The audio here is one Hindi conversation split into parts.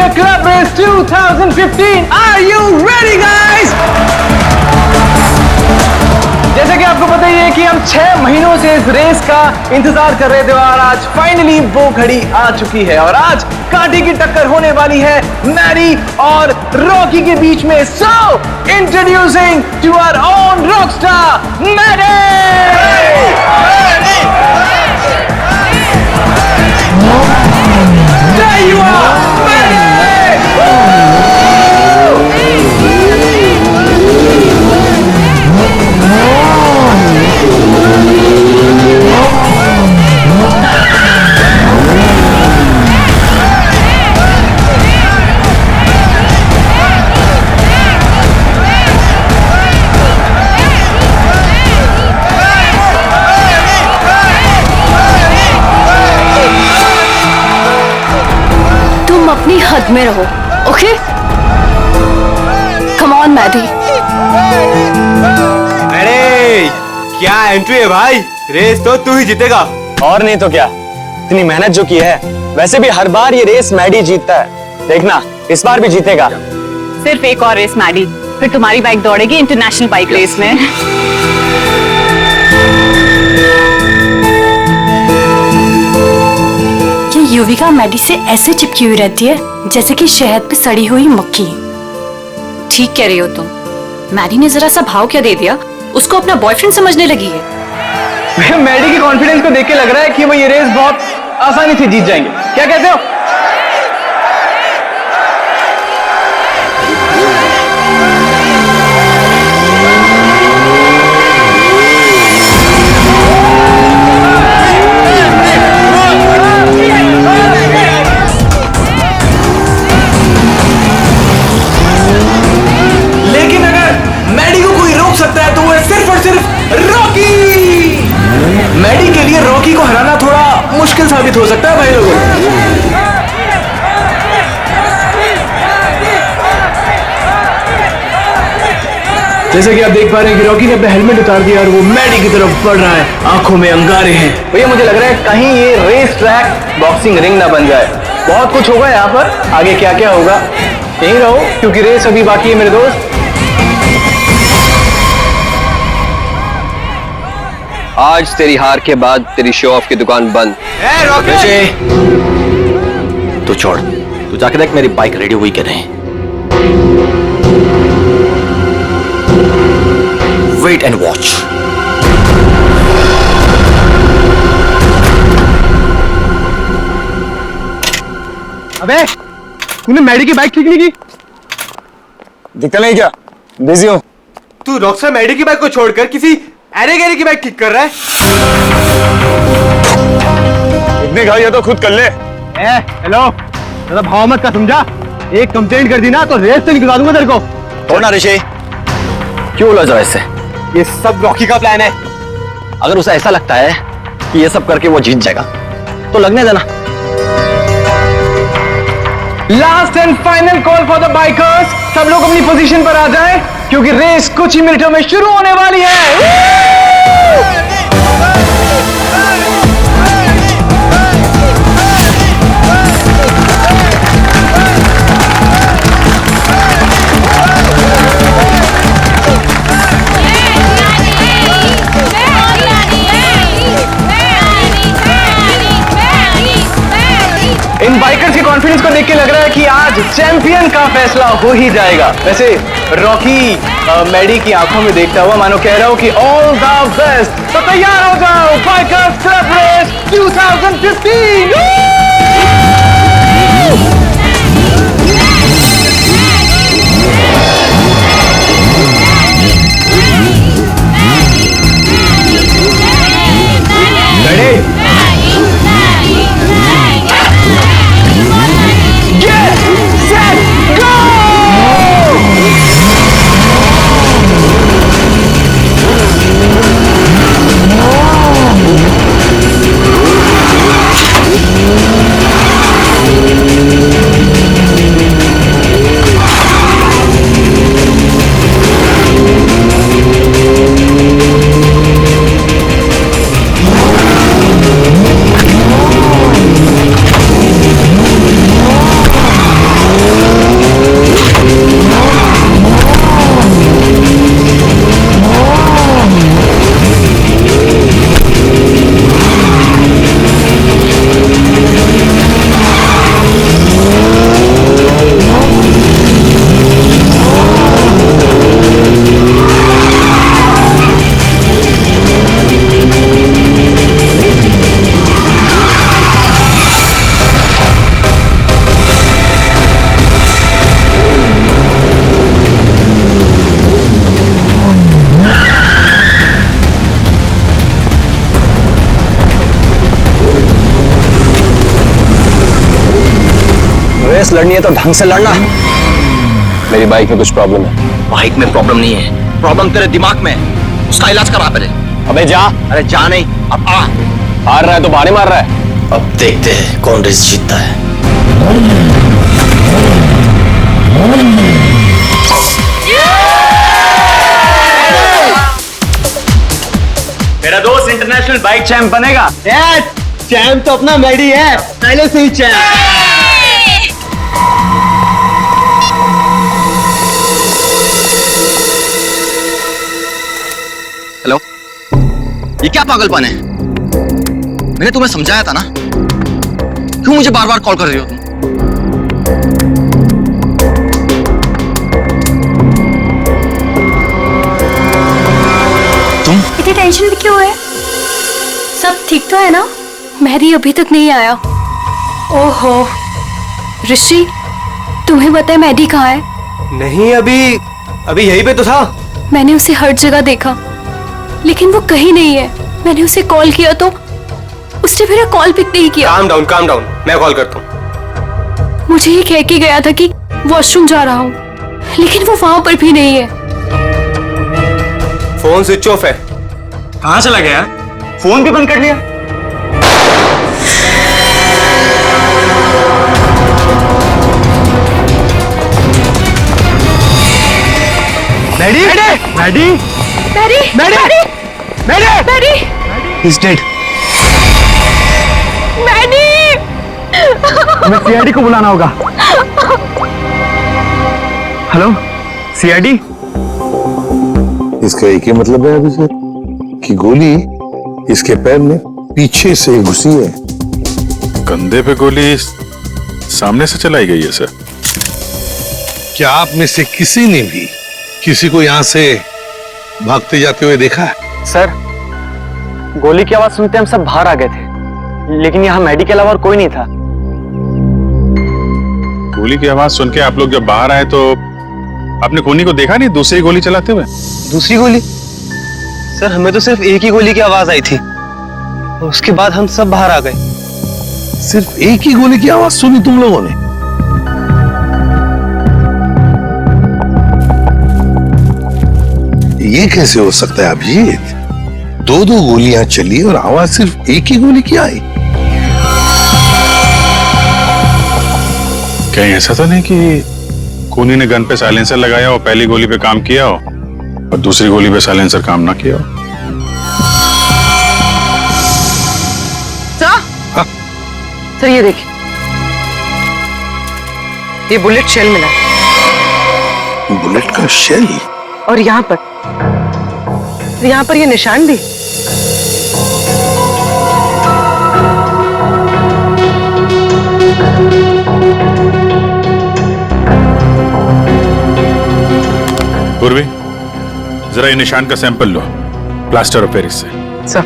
Biker Club Race 2015. Are you ready, guys? जैसे कि आपको पता ही है कि हम 6 महीनों से इस रेस का इंतजार कर रहे थे और आज फाइनली वो घड़ी आ चुकी है और आज कांटे की टक्कर होने वाली है मैडी और रॉकी के बीच में। So introducing to our own rockstar Maddy. There you are, Maddie! अपनी हद में रहो, ओके? Come on Maddie. अरे क्या एंट्री है भाई, रेस तो तू ही जीतेगा। और नहीं तो क्या, इतनी मेहनत जो की है। वैसे भी हर बार ये रेस मैडी जीतता है, देखना इस बार भी जीतेगा। सिर्फ एक और रेस मैडी, फिर तुम्हारी बाइक दौड़ेगी इंटरनेशनल बाइक रेस में। युविका मैडी से ऐसे चिपकी हुई रहती है जैसे कि शहद पे सड़ी हुई मक्खी। ठीक कह रही हो तुम। मैडी ने जरा सा भाव क्या दे दिया, उसको अपना बॉयफ्रेंड समझने लगी है। मैडी के कॉन्फिडेंस को देख के लग रहा है कि वो ये रेस बहुत आसानी से जीत जाएंगे। क्या कहते हो? मैडी के लिए रॉकी को हराना थोड़ा मुश्किल साबित हो सकता है भाई लोगों। जैसे कि आप देख पा रहे हैं कि रॉकी ने अपना हेलमेट उतार दिया और वो मैडी की तरफ बढ़ रहा है, आंखों में अंगारे हैं। भैया मुझे लग रहा है कहीं ये रेस ट्रैक बॉक्सिंग रिंग ना बन जाए। बहुत कुछ होगा यहाँ पर, आगे क्या क्या होगा यहीं रहो क्योंकि रेस अभी बाकी है मेरे दोस्त। आज तेरी हार के बाद तेरी शो ऑफ की दुकान बंद। तू छोड़, तू जाके देख मेरी बाइक रेडी हुई कि नहीं। Wait and watch. अबे तूने मैडी की बाइक ठीक नहीं की? दिखता नहीं क्या, बिजी हूं। तू रॉकस्टार मैडी की बाइक को छोड़कर किसी अरे गैरी की बाइक ठीक कर रहा है। इतनी घाई है तो खुद कर ले। हेलो, ज़्यादा भाव मत का, समझा? एक कंप्लेंट कर दी ना तो रेस से निकलवा दूंगा तेरे को। छोड़ ना ऋषि, क्यों उलझ रहा है इससे? ये सब रॉकी का प्लान है। अगर उसे ऐसा लगता है कि ये सब करके वो जीत जाएगा तो लगने देना। Last and final call for the bikers. सब लोग अपनी पोजीशन पर आ जाएं क्योंकि रेस कुछ ही मिनटों में शुरू होने वाली है। इन बाइकर्स के कॉन्फिडेंस को देख के लग रहा है कि आज चैंपियन का फैसला हो ही जाएगा। वैसे रॉकी मैडी की आंखों में देखता हुआ मानो कह रहा हूं कि ऑल द बेस्ट। तो तैयार हो जाओ, बाइकर्स क्लब रेस 2015। रेस लड़नी है तो ढंग से लड़ना। मेरी बाइक में कुछ प्रॉब्लम है। बाइक में प्रॉब्लम नहीं है, प्रॉब्लम तेरे दिमाग में है। उसका इलाज करा पहले। अबे जा। अरे जा नहीं, अब आ। हार रहा है तो बाहर मार रहा है। अब देखते हैं कौन रेस जीतता है। मेरा दोस्त इंटरनेशनल बाइक चैंप बनेगा। चैंप तो अपना मैडी है, पहले से ही चैंप। हेलो, ये क्या पागलपन है? मैंने तुम्हें समझाया था ना, क्यों मुझे बार बार कॉल कर रही हो तुम? इतनी टेंशन भी क्यों है? सब ठीक तो है ना? मेहदी अभी तक नहीं आया। ओहो ऋषि, तुम्हें पता है मेहदी कहाँ है? नहीं, अभी यहीं पे तो था। मैंने उसे हर जगह देखा लेकिन वो कहीं नहीं है। मैंने उसे कॉल किया तो उसने मेरा कॉल पिक नहीं किया। काम डाउन, मैं कॉल करता हूँ। मुझे ये कह के गया था कि वॉशरूम जा रहा हूँ, लेकिन वो वहां पर भी नहीं है। फोन स्विच ऑफ है। कहाँ चला गया? फोन भी बंद कर लिया। Maddy, Maddy, Maddy, Maddy, Maddy, Maddy, He's dead. Maddy. हमें सीआईडी को बुलाना होगा। Hello, CID. इसका एक ही मतलब है अभिषेक कि गोली इसके पैर में पीछे से घुसी है। कंधे पे गोली सामने से चलाई गई है सर। क्या आप में से किसी ने भी किसी को यहां से भागते जाते हुए देखा है? सर, गोली की आवाज सुनते हम सब बाहर आ गए थे, लेकिन यहाँ मेडी के अलावा और कोई नहीं था। गोली की आवाज सुन के आप लोग जब बाहर आए तो आपने खूनी को देखा नहीं दूसरी गोली चलाते हुए? दूसरी गोली? सर, हमें तो सिर्फ एक ही गोली की आवाज आई थी और उसके बाद हम सब बाहर आ गए। सिर्फ एक ही गोली की आवाज सुनी तुम लोगों ने? ये कैसे हो सकता है अभिजीत? दो गोलियां चली और आवाज सिर्फ एक ही गोली की आई। कहीं ऐसा तो नहीं कि खूनी ने गन पे साइलेंसर लगाया और पहली गोली पे काम किया हो और दूसरी गोली पे साइलेंसर काम ना किया हो? सर ये देखिए, ये बुलेट शेल मिला बुलेट का शेल? और यहाँ पर ये निशान भी। पूर्वी, जरा ये निशान का सैंपल लो प्लास्टर ऑफ पेरिस से। Sir,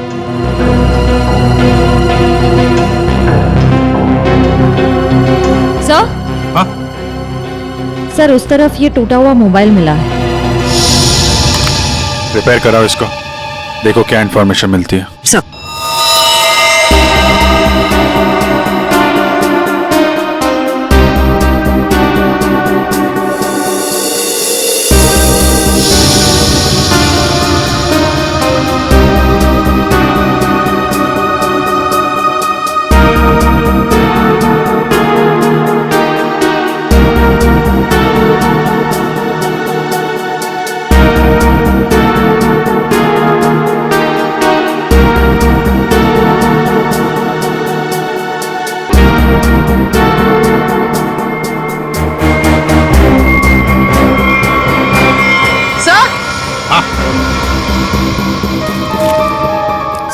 sir? हाँ? सर, उस तरफ ये टूटा हुआ मोबाइल मिला है। रिपेयर कराओ इसको, देखो क्या इंफॉर्मेशन मिलती है। सर।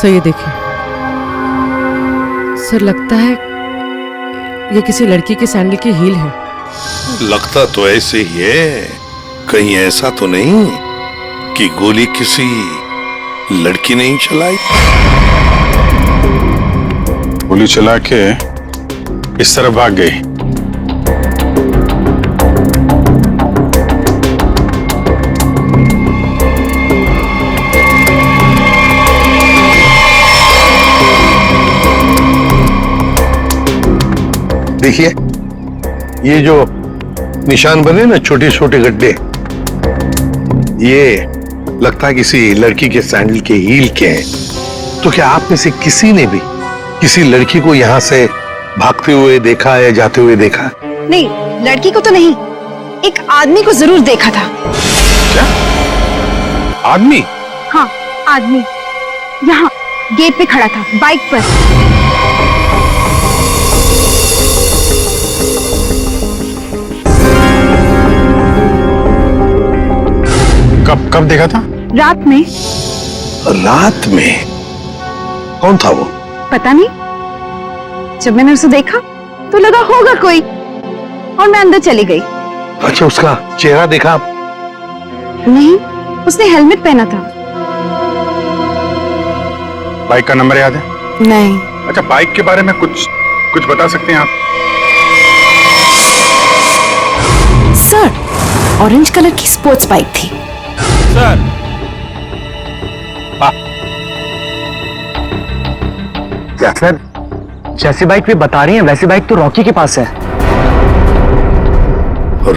सर ये देखिए, सर लगता है ये किसी लड़की के सैंडल की हील है। लगता तो ऐसे ही है, कहीं ऐसा तो नहीं कि गोली किसी लड़की ने ही चलाई? गोली चला के इस तरफ भाग गई। देखिए, ये जो निशान बने ना, छोटे छोटे गड्ढे, ये लगता है किसी लड़की के सैंडल के हील के हैं। तो क्या आप में से किसी ने भी किसी लड़की को यहाँ से भागते हुए देखा है, जाते हुए देखा? नहीं, लड़की को तो नहीं, एक आदमी को जरूर देखा था। क्या आदमी? हाँ, आदमी यहाँ गेट पे खड़ा था, बाइक पर। कब देखा था? रात में। रात में? कौन था वो? पता नहीं, जब मैंने उसे देखा तो लगा होगा कोई, और मैं अंदर चली गई। अच्छा, उसका चेहरा देखा? नहीं, उसने हेलमेट पहना था। बाइक का नंबर याद है? नहीं। अच्छा, बाइक के बारे में कुछ बता सकते हैं आप? सर, ऑरेंज कलर की स्पोर्ट्स बाइक थी। सर, क्या सर, जैसी बाइक भी बता रही हैं वैसी बाइक तो रॉकी के पास है।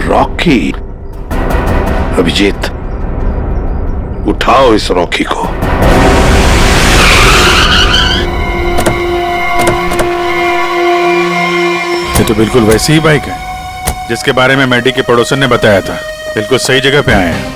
रॉकी? अभिजीत, उठाओ इस रॉकी को। ये तो बिल्कुल वैसी ही बाइक है जिसके बारे में मैडी के पड़ोसन ने बताया था। बिल्कुल सही जगह पे आए हैं।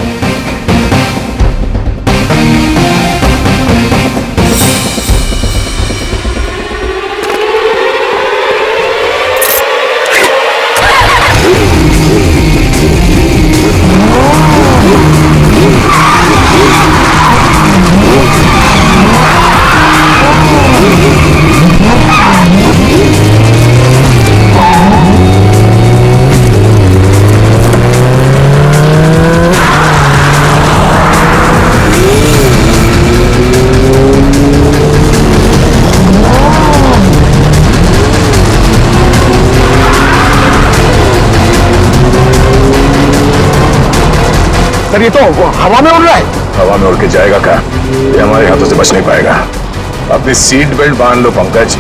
सर, ये तो हवा में उड़ रहा है। हवा में उड़ के जाएगा क्या? ये हमारे हाथों से बच नहीं पाएगा। अपनी सीट बेल्ट बांध लो पंकज।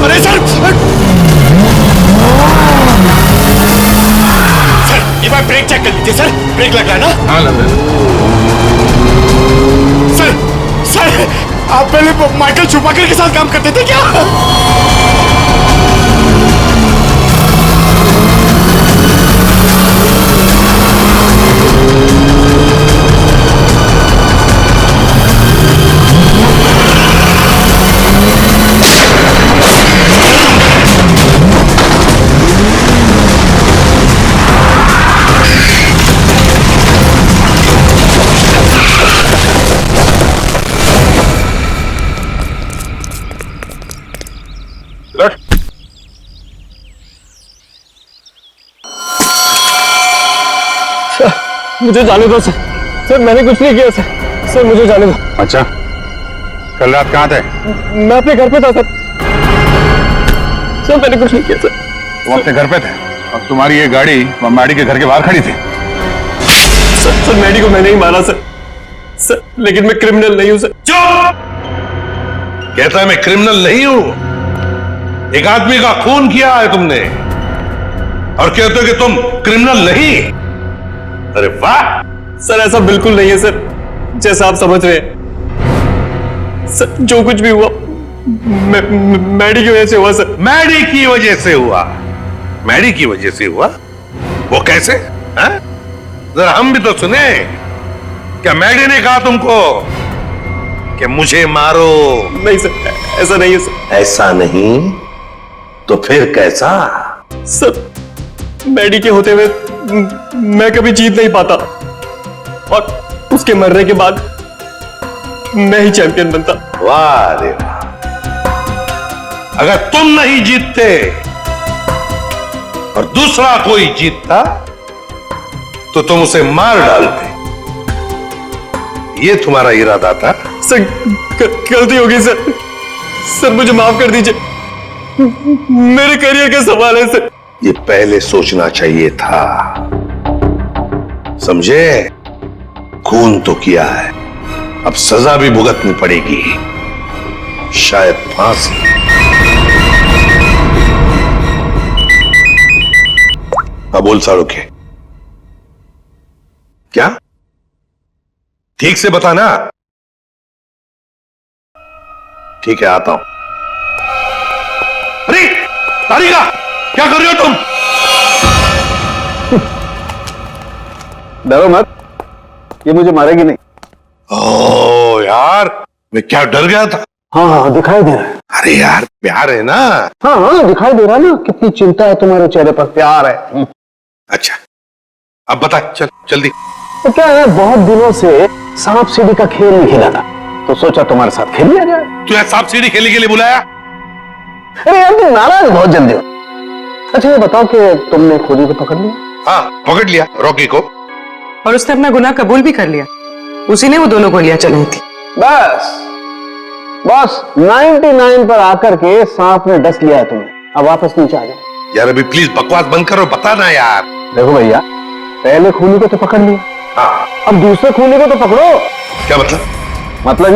अरे सर, एक बार ब्रेक चेक कर लीजिए सर, ब्रेक लग रहा है ना? हाँ, लग रहा है। सर, आप पहले माइकल शूमाकर के साथ काम करते थे क्या? मुझे जाने दो सर। सर, मैंने कुछ नहीं किया सर। सर, मुझे जाने दो। अच्छा, कल रात कहाँ थे? मैं अपने घर पे था सर। सर, मैंने कुछ नहीं किया सर। तुम अपने घर पे थे और तुम्हारी ये गाड़ी मैडी के घर के बाहर खड़ी थी। सर, मैडी को मैंने ही मारा सर। सर, लेकिन मैं क्रिमिनल नहीं हूं सर। चुप! कहता है मैं क्रिमिनल नहीं हूं। एक आदमी का खून किया है तुमने और कहते हो कि तुम क्रिमिनल नहीं। अरे वाह! सर, ऐसा बिल्कुल नहीं है सर, जैसा आप समझ रहे हैं। सर, जो कुछ भी हुआ मैडी की वजह से हुआ सर। मैडी की वजह से हुआ? मैडी की वजह से हुआ? वो कैसे? हैं? जरा हम भी तो सुने। क्या मैडी ने कहा तुमको कि मुझे मारो? नहीं सर, ऐसा नहीं है सर। ऐसा नहीं तो फिर कैसा? सर, मैडी के होते हुए मैं कभी जीत नहीं पाता और उसके मरने के बाद मैं ही चैंपियन बनता। वाह रे वाह! अगर तुम नहीं जीतते और दूसरा कोई जीतता तो तुम उसे मार डालते। ये तुम्हारा इरादा था? सर, गलती होगी सर। सर, मुझे माफ कर दीजिए। मेरे करियर का सवाल है सर। ये पहले सोचना चाहिए था, समझे? खून तो किया है, अब सजा भी भुगतनी पड़ेगी, शायद फांसी। अब बोल साड़ू के क्या? ठीक से बताना। ठीक है, आता हूं। अरे तारिका, क्या कर रहे हो तुम? डरो मत, ये मुझे मारेगी नहीं। ओ यार, मैं क्या डर गया था। हाँ दिखाई दे रहा है। अरे यार, प्यार है ना। हाँ दिखाई दे रहा है ना, कितनी चिंता है तुम्हारे चेहरे पर, प्यार है। अच्छा, अब बता, चल जल्दी। तो क्या है, बहुत दिनों से सांप सीढ़ी का खेल नहीं खेला था, तो सोचा तुम्हारे साथ खेल लिया जाए। तू यहाँ सांप सीढ़ी खेलने के लिए बुलाया? अरे यार, तुम नाराज बहुत जल्दी हो। अच्छा ये बताओ कि तुमने खोली को पकड़ लिया? हाँ, पकड़ लिया रॉकी को। और उसने अपना गुनाह कबूल भी कर लिया, उसी ने वो दोनों गोलियां चलाई थी। बस 99 पर आकर के सांप ने डस लिया है तुम्हें, अब वापस नीचे आ जाओ। यार अभी प्लीज बकवास बंद करो, बता ना यार। देखो भैया, पहले खूनी को तो पकड़ लिया, हाँ, अब दूसरे खूनी को तो पकड़ो। क्या मतलब? मतलब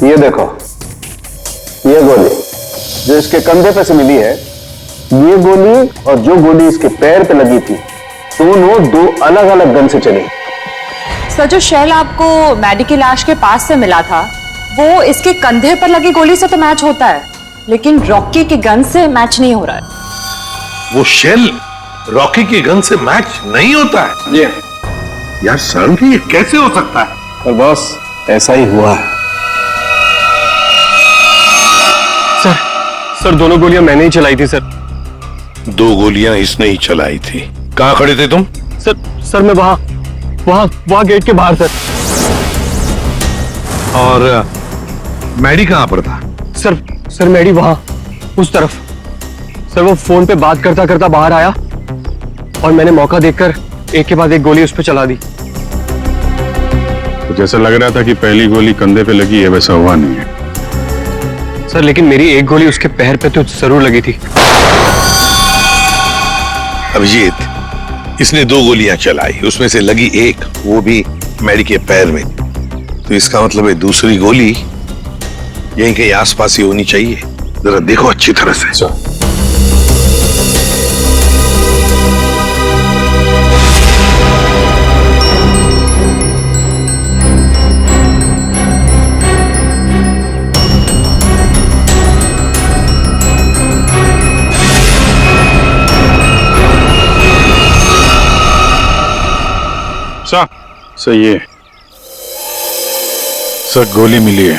ये देखो, ये गोली जो इसके कंधे पे से मिली है, ये गोली और जो गोली इसके पैर पे लगी थी, दोनों दो अलग अलग गन से चली। सर, जो शेल आपको मैडी की लाश के पास से मिला था, वो इसके कंधे पर लगी गोली से तो मैच होता है, लेकिन रॉकी की गन से मैच नहीं हो रहा है। वो शेल रॉकी की गन से मैच नहीं होता है? जी यार सर, ये कैसे हो सकता है? पर बॉस, ऐसा ही हुआ है। सर दोनों गोलियां मैंने ही चलाई थी सर। 2 गोलियां इसने ही चलाई थी। कहां खड़े थे तुम? सर मैं वहां गेट के बाहर सर। और मैडी कहां पर था? सर मैडी वहां उस तरफ। सर वो फोन पे बात करता करता बाहर आया और मैंने मौका देखकर एक के बाद एक गोली उस पर चला दी। तो जैसा लग रहा था कि पहली गोली कंधे पे लगी है, वैसा हुआ नहीं है। सर लेकिन मेरी एक गोली उसके पैर पे तो जरूर लगी थी। अभिजीत, इसने 2 गोलियां चलाई, उसमें से लगी एक, वो भी मैडी के पैर में। तो इसका मतलब है दूसरी गोली यहीं कहीं आसपास ही होनी चाहिए। जरा देखो अच्छी तरह से। सही है सर, गोली मिली है।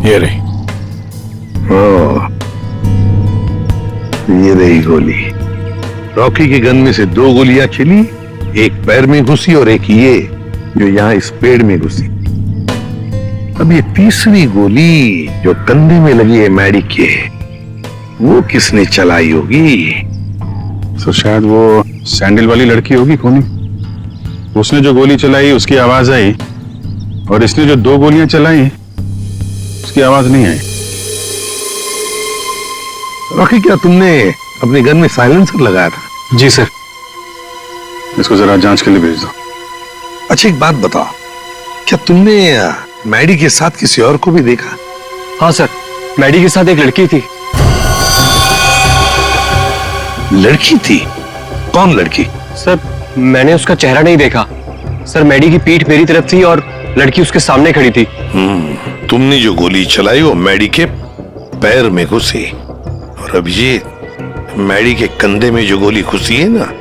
ये रही। ये रही गोली। रॉकी की गन में से 2 गोलियां चली, एक पैर में घुसी और एक ये जो यहां इस पेड़ में घुसी। अब ये तीसरी गोली जो कंधे में लगी है मैडी के, वो किसने चलाई होगी? तो शायद वो सैंडल वाली लड़की होगी खूनी। उसने जो गोली चलाई उसकी आवाज आई, और इसने जो 2 गोलियां चलाई उसकी आवाज नहीं आई। रॉकी, क्या तुमने अपनी गन में साइलेंसर लगाया था? जी सर। इसको जरा जांच के लिए भेज दो। अच्छा एक बात बताओ, क्या तुमने मैडी के साथ किसी और को भी देखा? हाँ सर, मैडी के साथ एक लड़की थी। लड़की थी? कौन लड़की? सर मैंने उसका चेहरा नहीं देखा। सर मैडी की पीठ मेरी तरफ थी और लड़की उसके सामने खड़ी थी। तुमने जो गोली चलाई वो मैडी के पैर में घुसी, और अभिजीत, मैडी के कंधे में जो गोली घुसी है ना,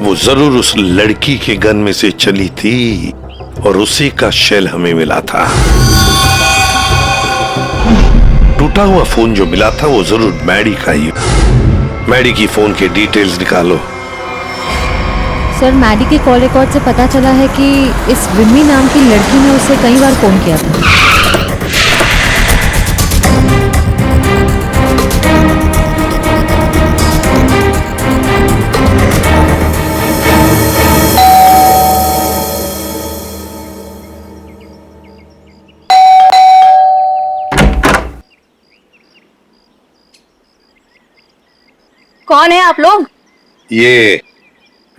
वो जरूर उस लड़की के गन में से चली थी, और उसी का शेल हमें मिला था। टूटा हुआ फोन जो मिला था वो जरूर मैडी का ही। मैडी की फोन के डिटेल्स निकालो। सर, मैडी के कॉल रिकॉर्ड से पता चला है कि इस रिमी नाम की लड़की ने उसे कई बार फोन किया था। कौन है आप लोग? ये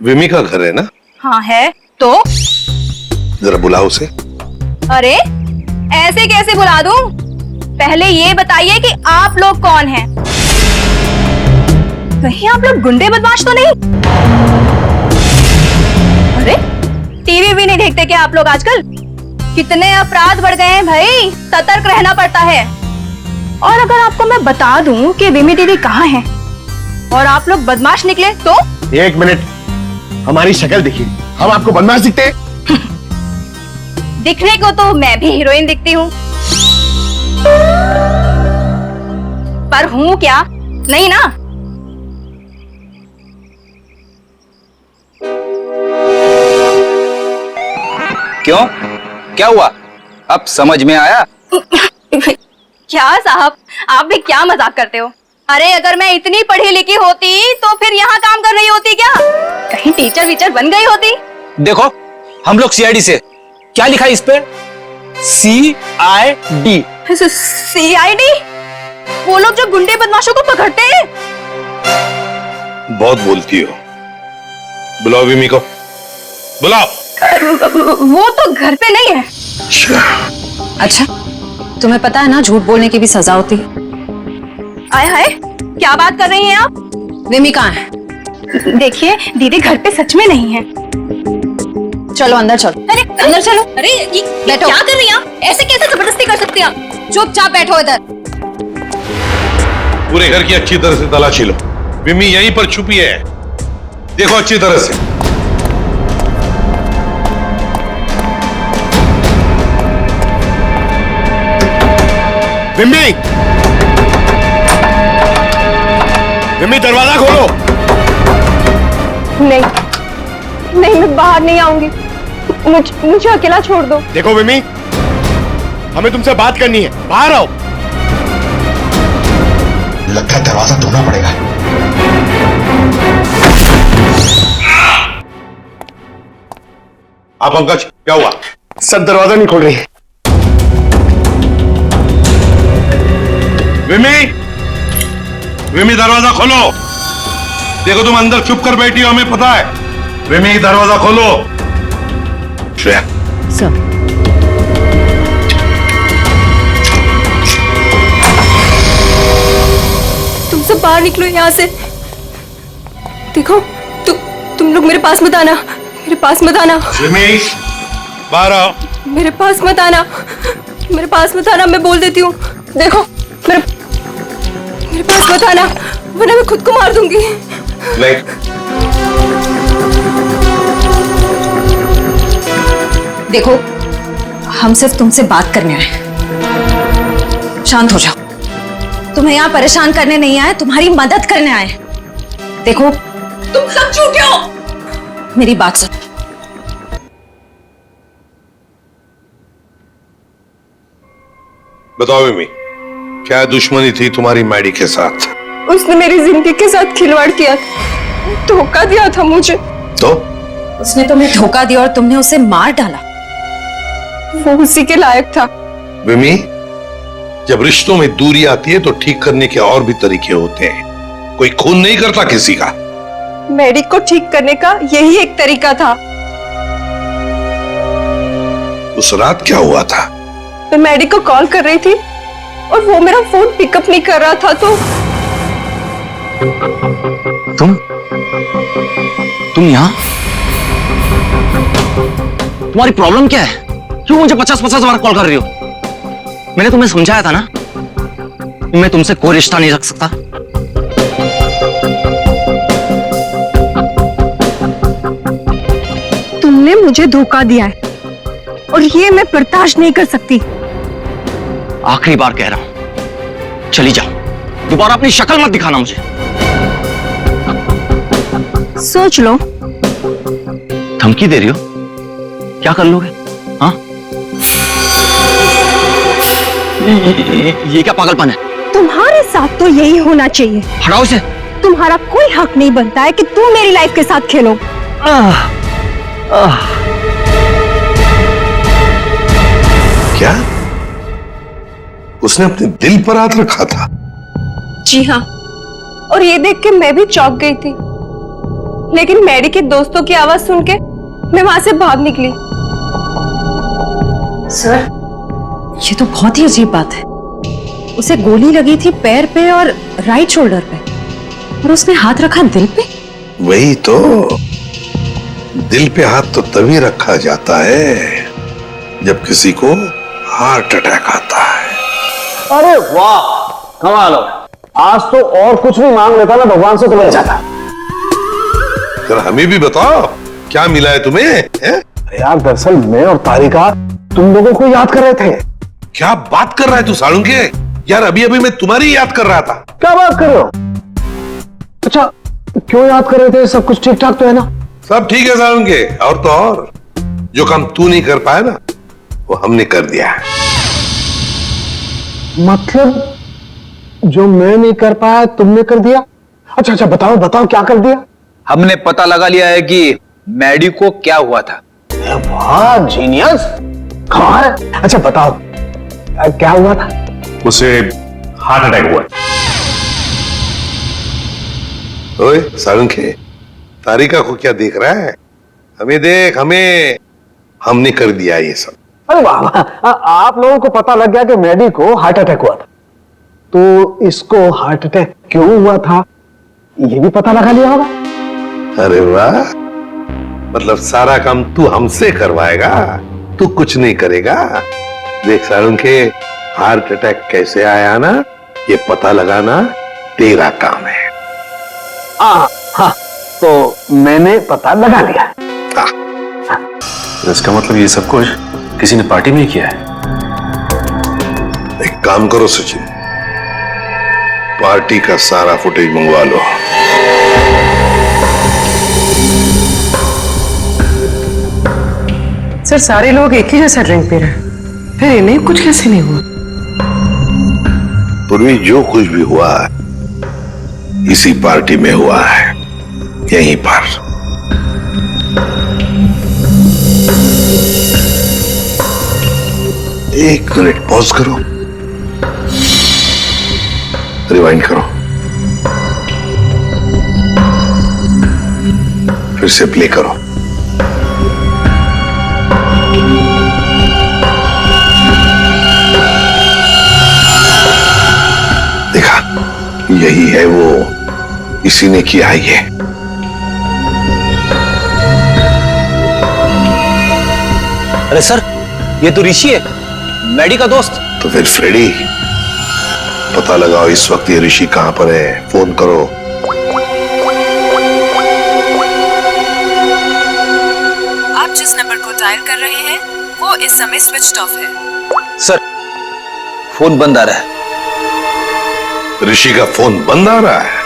विमी का घर है ना? हाँ है तो। जरा बुलाओ उसे। अरे ऐसे कैसे बुला दूं? पहले ये बताइए कि आप लोग कौन हैं? कहीं आप लोग गुंडे बदमाश तो नहीं? अरे टीवी भी नहीं देखते क्या आप लोग आजकल? कितने अपराध बढ़ गए हैं भाई, सतर्क रहना पड़ता है। और अगर आपको मैं बता दूं कि विमी दीदी कहाँ हैं और आप लोग बदमाश निकले तो? एक मिनट, हमारी शक्ल देखिए, हम आपको बदमाश दिखते हैं? दिखने को तो मैं भी हीरोइन दिखती हूँ, पर हूँ क्या? नहीं ना। क्यों, क्या हुआ? अब समझ में आया? क्या साहब, आप भी क्या मजाक करते हो? अरे अगर मैं इतनी पढ़ी लिखी होती तो फिर यहाँ काम कर रही होती क्या? कहीं टीचर वीचर बन गई होती? देखो, हम लोग सीआईडी से। क्या लिखा है इस पे? CID। CID? वो लोग जो गुंडे बदमाशों को पकड़ते हैं? बहुत बोलती हो। बुलाओ विमी को, बुलाओ। वो तो घर पे नहीं है। अच्छा, तुम्हें पता है ना झूठ बोलने की भी सजा होती है। आए हाय, क्या बात कर रही हैं आप? विमी कहाँ है? देखिए दीदी घर पे सच में नहीं है। चलो अंदर चलो। अरे अंदर चलो। अरे ये बैठो। क्या कर रही हैं आप? ऐसे कैसे जबरदस्ती कर सकती हैं आप? चुपचाप बैठो इधर। पूरे घर की अच्छी तरह से तलाशी लो। विमी यहीं पर छुपी है, देखो अच्छी तरह से। विमी, विमी दरवाजा खोलो। नहीं नहीं, मैं बाहर नहीं आऊंगी। मुझे अकेला छोड़ दो। देखो विमी, हमें तुमसे बात करनी है, बाहर आओ। लगता है दरवाजा तोड़ना पड़ेगा। आप पंकज, क्या हुआ? सब दरवाजा नहीं खोल रही। विमी, विमी दरवाजा खोलो। देखो तुम अंदर छुप कर बैठी हो, हमें पता है। विमी दरवाजा खोलो। श्रेया, सर। तुम सब बाहर निकलो यहाँ से। देखो, तुम लोग मेरे पास मत आना, मेरे पास मत आना। विमी बाहर आओ। मेरे पास मत आना, मेरे पास मत आना, मैं बोल देती हूँ। देखो, मेरे पास मत आना, वरना मैं खुद को मार दूंगी। नहीं, देखो, हम सिर्फ तुमसे बात करने आए। शांत हो जाओ। तुम्हें यहाँ परेशान करने नहीं आए, तुम्हारी मदद करने आए। देखो, तुम सब झूठे हो। मेरी बात सुनो। बताओ विमी, क्या दुश्मनी थी तुम्हारी मैडी के साथ? उसने मेरी जिंदगी के साथ खिलवाड़ किया, धोखा दिया था मुझे। तो उसने तुम्हें धोखा दिया और तुमने उसे मार डाला। वो उसी के लायक था। विमी, जब रिश्तों में दूरी आती है तो ठीक करने के और भी तरीके होते हैं। कोई खून नहीं करता किसी का। मैडी को ठीक करने का यही एक तरीका था। उस रात क्या हुआ था? मैं मैडी को कॉल कर रही थी और वो मेरा फोन पिकअप नहीं कर रहा था, तो तुम यहाँ? तुम्हारी प्रॉब्लम क्या है? क्यों मुझे 50-50 बार कॉल कर रही हो? मैंने तुम्हें समझाया था ना, मैं तुमसे कोई रिश्ता नहीं रख सकता। तुमने मुझे धोखा दिया है और ये मैं बर्दाश्त नहीं कर सकती। आखिरी बार कह रहा हूं, चली जाओ। दोबारा अपनी शक्ल मत दिखाना मुझे। सोच लो। धमकी दे रही हो? क्या कर लोगे? हाँ? ये क्या पागलपन है? तुम्हारे साथ तो यही होना चाहिए। हटाओ इसे। तुम्हारा कोई हक नहीं बनता है कि तुम मेरी लाइफ के साथ खेलो। क्या उसने अपने दिल पर हाथ रखा था? जी हाँ, और ये देख के मैं भी चौंक गई थी। लेकिन मैरी के दोस्तों की आवाज सुन के मैं वहां से भाग निकली। सर, ये तो बहुत ही अजीब बात है। उसे गोली लगी थी पैर पे और राइट शोल्डर पे, और उसने हाथ रखा दिल पे। वही तो, दिल पे हाथ तो तभी रखा जाता है जब किसी को हार्ट अटैक आता है। अरे वाह, कमाल हो। आज तो और कुछ भी मांग लेता ना भगवान से तो मिल जाता। जरा हमें भी बताओ क्या मिला है तुम्हें? है? यार दरअसल मैं और तारिका तुम लोगों को याद कर रहे थे। क्या बात कर रहा है तू सालुंके? यार अभी अभी मैं तुम्हारी याद कर रहा था। क्या बात कर रहे हो? अच्छा, क्यों याद कर रहे थे? सब कुछ ठीक ठाक तो है ना? सब ठीक है सालुंके, और तो और जो काम तू नहीं कर पाया ना वो हमने कर दिया है। मतलब जो मैं नहीं कर पाया तुमने कर दिया? अच्छा अच्छा, बताओ बताओ क्या कर दिया? हमने पता लगा लिया है कि मैडी को क्या हुआ था। वाह जीनियस, कमाल है। अच्छा बताओ क्या हुआ था? उसे हार्ट अटैक हुआ। ओए सालुंके, तारिका को क्या देख रहा है? हमें देख, हमें, हमने कर दिया ये सब। अरे वाह वाह, आप लोगों को पता लग गया कि मैडी को हार्ट अटैक हुआ था, तो इसको हार्ट अटैक क्यों हुआ था ये भी पता लगा लिया होगा। अरे वाह, मतलब सारा काम तू हमसे करवाएगा, तू कुछ नहीं करेगा। देख सालुंके, हार्ट अटैक कैसे आया ना ये पता लगाना तेरा काम है। हाँ, तो मैंने पता लगा लिया। इसका मतलब ये सब कुछ किसी ने पार्टी में किया है। एक काम करो सचिन, पार्टी का सारा फुटेज मंगवा लो। सर, सारे लोग एक ही जैसा ड्रिंक पी रहे हैं, फिर इन्हें कुछ कैसे नहीं हुआ? पूर्वी जो कुछ भी हुआ है इसी पार्टी में हुआ है, यहीं पर। एक मिनट पॉज करो, रिवाइंड करो, फिर से प्ले करो। देखा, यही है वो, इसी ने किया है ये। अरे सर, ये तो ऋषि है, मैडी का दोस्त। तो फिर फ्रेडी, पता लगाओ इस वक्त ये ऋषि कहां पर है, फोन करो। आप जिस नंबर को डायल कर रहे हैं वो इस समय स्विच्ड ऑफ है। सर, फोन बंद आ रहा है। ऋषि का फोन बंद आ रहा है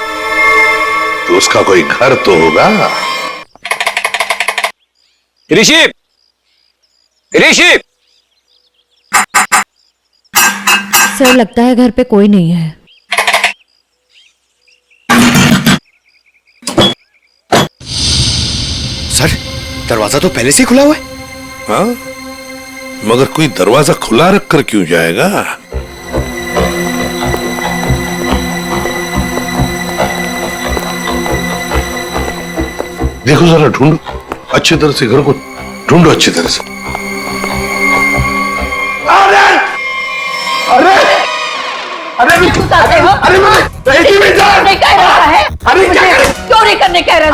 तो उसका कोई घर तो होगा। ऋषि, ऋषि! सर, लगता है घर पे कोई नहीं है। सर, दरवाजा तो पहले से ही खुला हुआ है। हाँ, मगर कोई दरवाजा खुला रखकर क्यों जाएगा? देखो जरा, ढूंढो अच्छी तरह से, घर को ढूंढो अच्छी तरह से। अरे अरे अरे अरे चोरी करने कह रहे हैं?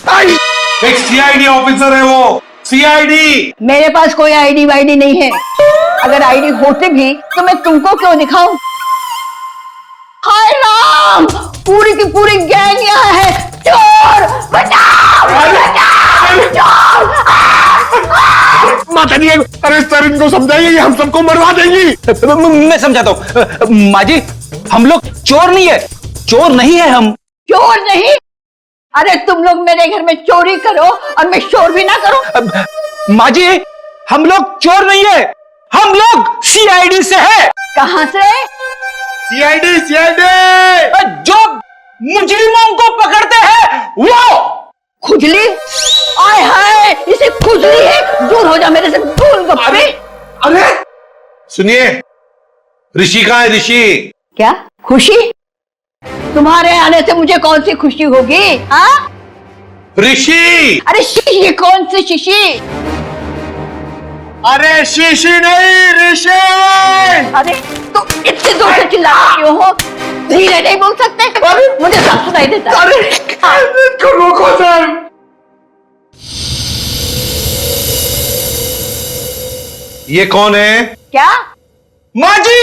नहीं एक सीआईडी ऑफिसर है वो, सीआईडी। मेरे पास कोई आईडी वाईडी नहीं है। अगर आईडी होती भी तो मैं तुमको क्यों दिखाऊं? हाय राम, पूरी की पूरी गैंग यहाँ है। चोर बचाओ, बचाओ, चोर! माता जी, अरे सर इनको समझाइए, ये हम सबको मरवा देंगी। मैं समझाता हूँ। माँ जी, हम लोग चोर नहीं है, चोर नहीं है हम। चोर नहीं? अरे तुम लोग मेरे घर में चोरी करो और मैं शोर भी ना करूं? माँ जी, हम लोग चोर नहीं है, हम लोग सीआईडी से है। कहां से? CID, CID. जो मुजरिमों को पकड़ते हैं वो। खुजली? आय हाय, इसे खुजली है। दूर हो जा मेरे से, गोलगप्पे। अरे सुनिए, ऋषि कहाँ है? ऋषि क्या खुशी? तुम्हारे आने से मुझे कौन सी खुशी होगी? हाँ? ऋषि! अरे शीशी कौन सी शीशी? अरे शीशी नहीं, ऋषि! अरे तुम इतनी दूर से चिल्ला क्यों हो? धीरे नहीं बोल सकते? मुझे सब सुनाई देता है। अरे रोको सर। ये कौन है? क्या? माँ जी,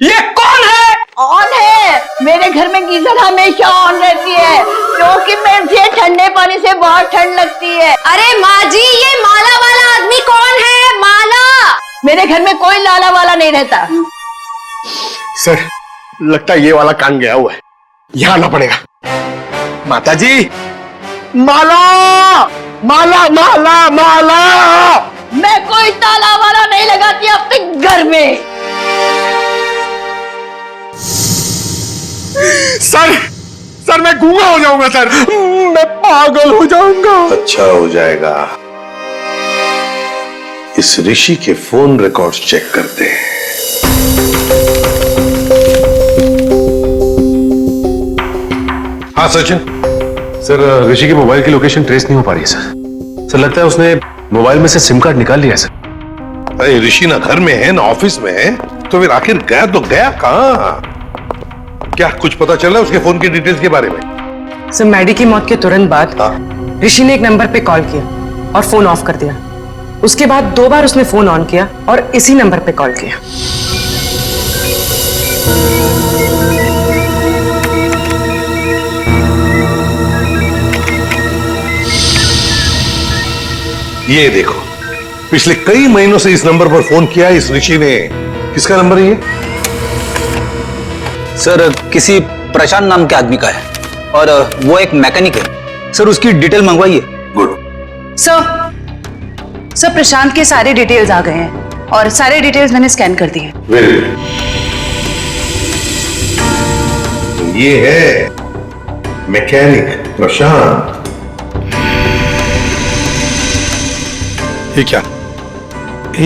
ये कौन है? ऑन है। मेरे घर में गीजर हमेशा ऑन रहती है क्योंकि मुझे ठंडे पानी से बहुत ठंड लगती है। अरे माँ जी, ये माला वाला आदमी कौन है? माला? मेरे घर में कोई लाला वाला नहीं रहता। सर, लगता है ये वाला कान गया हुआ है, यहाँ आना पड़ेगा। माता जी, माला माला माला माला। मैं कोई ताला वाला नहीं लगाती अपने घर में। सर मैं गूंगा हो जाऊंगा सर, मैं पागल हो जाऊंगा। अच्छा हो जाएगा। इस ऋषि के फोन रिकॉर्ड्स चेक करते हैं। हाँ सचिन। सर, ऋषि की मोबाइल की लोकेशन ट्रेस नहीं हो पा रही है सर। लगता है उसने मोबाइल में से सिम कार्ड निकाल लिया है सर। अरे ऋषि ना घर में है ना ऑफिस में है, तो फिर आखिर गया तो गया कहाँ? क्या कुछ पता चला उसके फोन की डिटेल्स के बारे में? सर, मैडी की मौत के तुरंत बाद ऋषि ने एक नंबर पे कॉल किया और फोन ऑफ कर दिया। उसके बाद 2 बार उसने फोन ऑन किया और इसी नंबर पे कॉल किया। ये देखो, पिछले कई महीनों से इस नंबर पर फोन किया इस ऋषि ने। किसका नंबर है ये? सर, किसी प्रशांत नाम के आदमी का है और वो एक मैकेनिक है। सर, उसकी डिटेल मंगवाइए। गुड। सर, प्रशांत के सारे डिटेल्स आ गए हैं और सारे डिटेल्स मैंने स्कैन कर दिए। Very good. ये है मैकेनिक प्रशांत। ये क्या?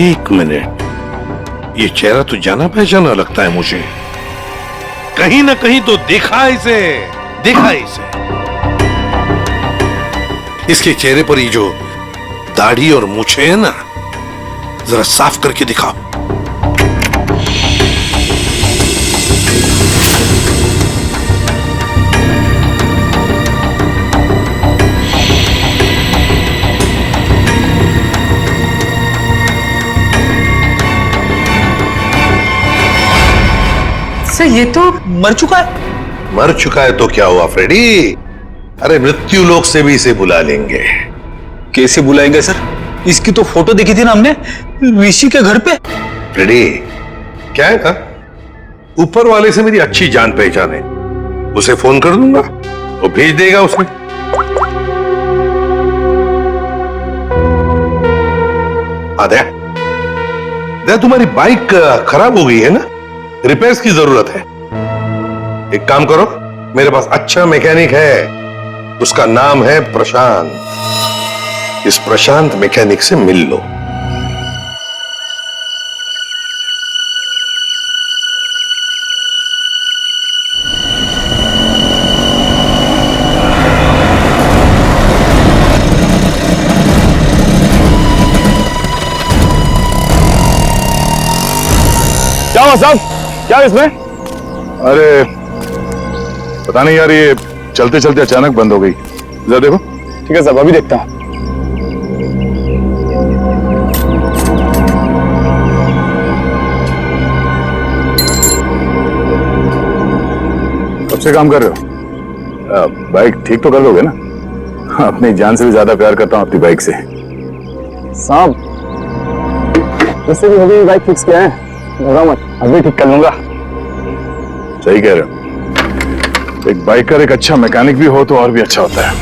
एक मिनट, ये चेहरा तो जाना पहचाना लगता है मुझे। कहीं ना कहीं तो देखा इसे। इसके चेहरे पर ये जो दाढ़ी और मूछें है ना, जरा साफ करके दिखाओ। सर, ये तो मर चुका है। मर चुका है तो क्या हुआ फ्रेडी? अरे मृत्यु लोक से भी इसे बुला लेंगे। कैसे बुलाएंगे सर? इसकी तो फोटो देखी थी ना हमने ऋषि के घर पे। फ्रेडी, क्या है था? ऊपर वाले से मेरी अच्छी जान पहचान है। उसे फोन कर दूंगा, वो भेज देगा उसमें। आद्या, तुम्हारी बाइक खराब हो गई है ना, रिपेयर्स की जरूरत है। एक काम करो, मेरे पास अच्छा मैकेनिक है, उसका नाम है प्रशांत। इस प्रशांत मैकेनिक से मिल लो। क्या हुआ साहब? क्या इसमें? अरे पता नहीं यार, ये चलते चलते अचानक बंद हो गई। जरा देखो। ठीक है साहब, अभी देखता हूं। कब से काम कर रहे हो? बाइक ठीक तो कर लोगे ना? अपनी जान से भी ज्यादा प्यार करता हूं अपनी बाइक से। साहब, वैसे भी अभी बाइक फिक्स किया है, घबराओ मत, अभी ठीक कर लूंगा। सही कह रहे हो। एक बाइकर एक अच्छा मैकेनिक भी हो तो और भी अच्छा होता है।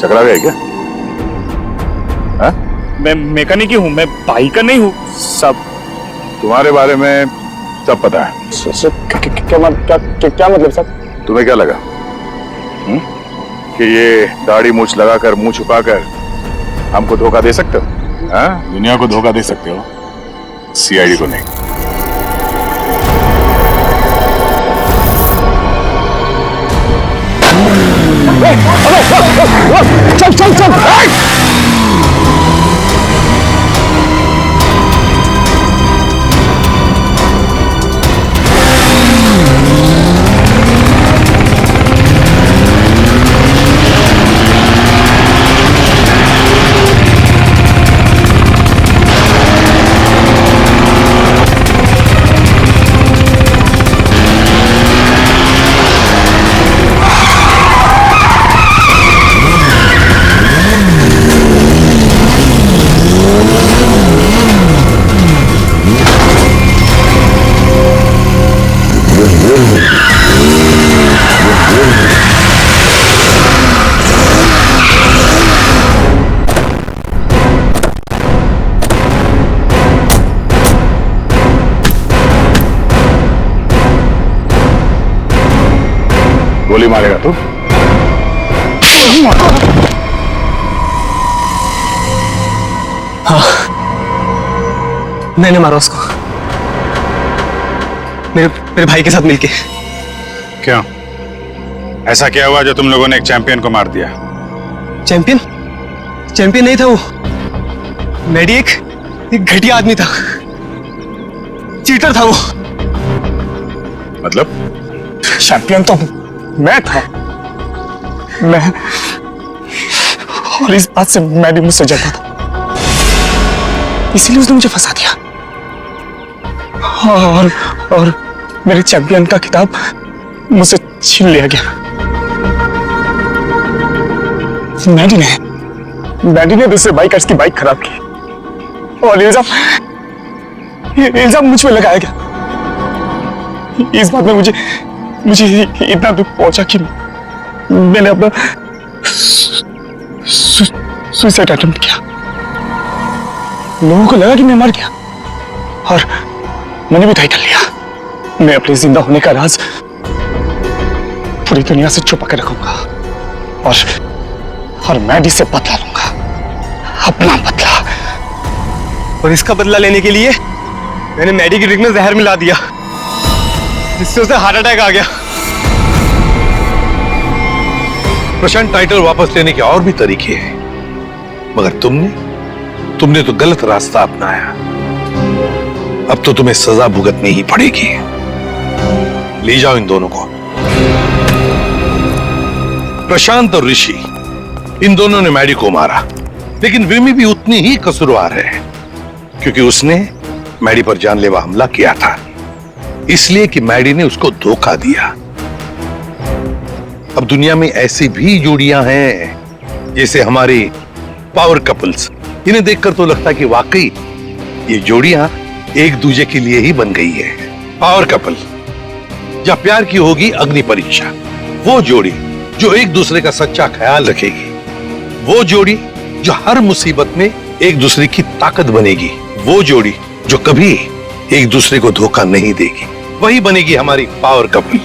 चकरा गए क्या? हा? मैं मैकेनिक ही हूँ, मैं बाइकर नहीं हूँ। सब तुम्हारे बारे में सब पता है। क्या मतलब सर? तुम्हें क्या लगा कि ये दाढ़ी मूछ लगाकर मुंह छुपाकर हमको धोखा दे सकते हो? हाँ, दुनिया को धोखा दे सकते हो, सीआईडी को नहीं। चल चल चल गोली मारेगा तू? हाँ, मैंने मारा उसको, मेरे भाई के साथ मिलके। क्यों? ऐसा क्या हुआ जो तुम लोगों ने एक चैंपियन को मार दिया? चैंपियन नहीं था वो। मैडी एक घटिया आदमी था, चीटर था वो। मतलब? चैंपियन तो मैं था, मैं, और इस बात से मैडी मुझसे जलता था, इसीलिए उसने मुझे फंसा दिया। और मेरे चैंपियन का खिताब मुझसे छीन लिया गया। मैडी ने दूसरे बाइकर्स की बाइक खराब की और इल्जाम मुझ पे लगाया गया। इस बात में मुझे इतना दुख पहुंचा कि मैंने अपना सुसाइड अटेम्प्ट किया। लोगों को लगा कि मैं मर गया और मैंने भी तय कर लिया, मैं अपने जिंदा होने का राज पूरी दुनिया से छुपा कर रखूंगा और मैडी से बदला लूंगा, अपना बदला। और इसका बदला लेने के लिए मैंने मैडी की ड्रिंक में जहर मिला दिया, जिससे उसे हार्ट अटैक आ गया। प्रशांत, टाइटल वापस लेने के और भी तरीके हैं, मगर तुमने तो गलत रास्ता अपनाया। अब तो तुम्हें सजा भुगतनी ही पड़ेगी। ले जाओ इन दोनों को। प्रशांत और ऋषि, इन दोनों ने मैडी को मारा, लेकिन विमी भी उतनी ही कसूरवार है, क्योंकि उसने मैडी पर जानलेवा हमला किया था, इसलिए कि मैडी ने उसको धोखा दिया। अब दुनिया में ऐसी भी जोड़ियां हैं, जैसे हमारी पावर कपल्स। इन्हें देखकर तो लगता है कि वाकई ये जोड़ियां एक दूसरे के लिए ही बन गई है। पावर कपल, जहां प्यार की होगी अग्नि परीक्षा, वो जोड़ी जो एक दूसरे का सच्चा ख्याल रखेगी, वो जोड़ी जो हर मुसीबत में एक दूसरे की ताकत बनेगी, वो जोड़ी जो कभी एक दूसरे को धोखा नहीं देगी, वही बनेगी हमारी पावर कपल।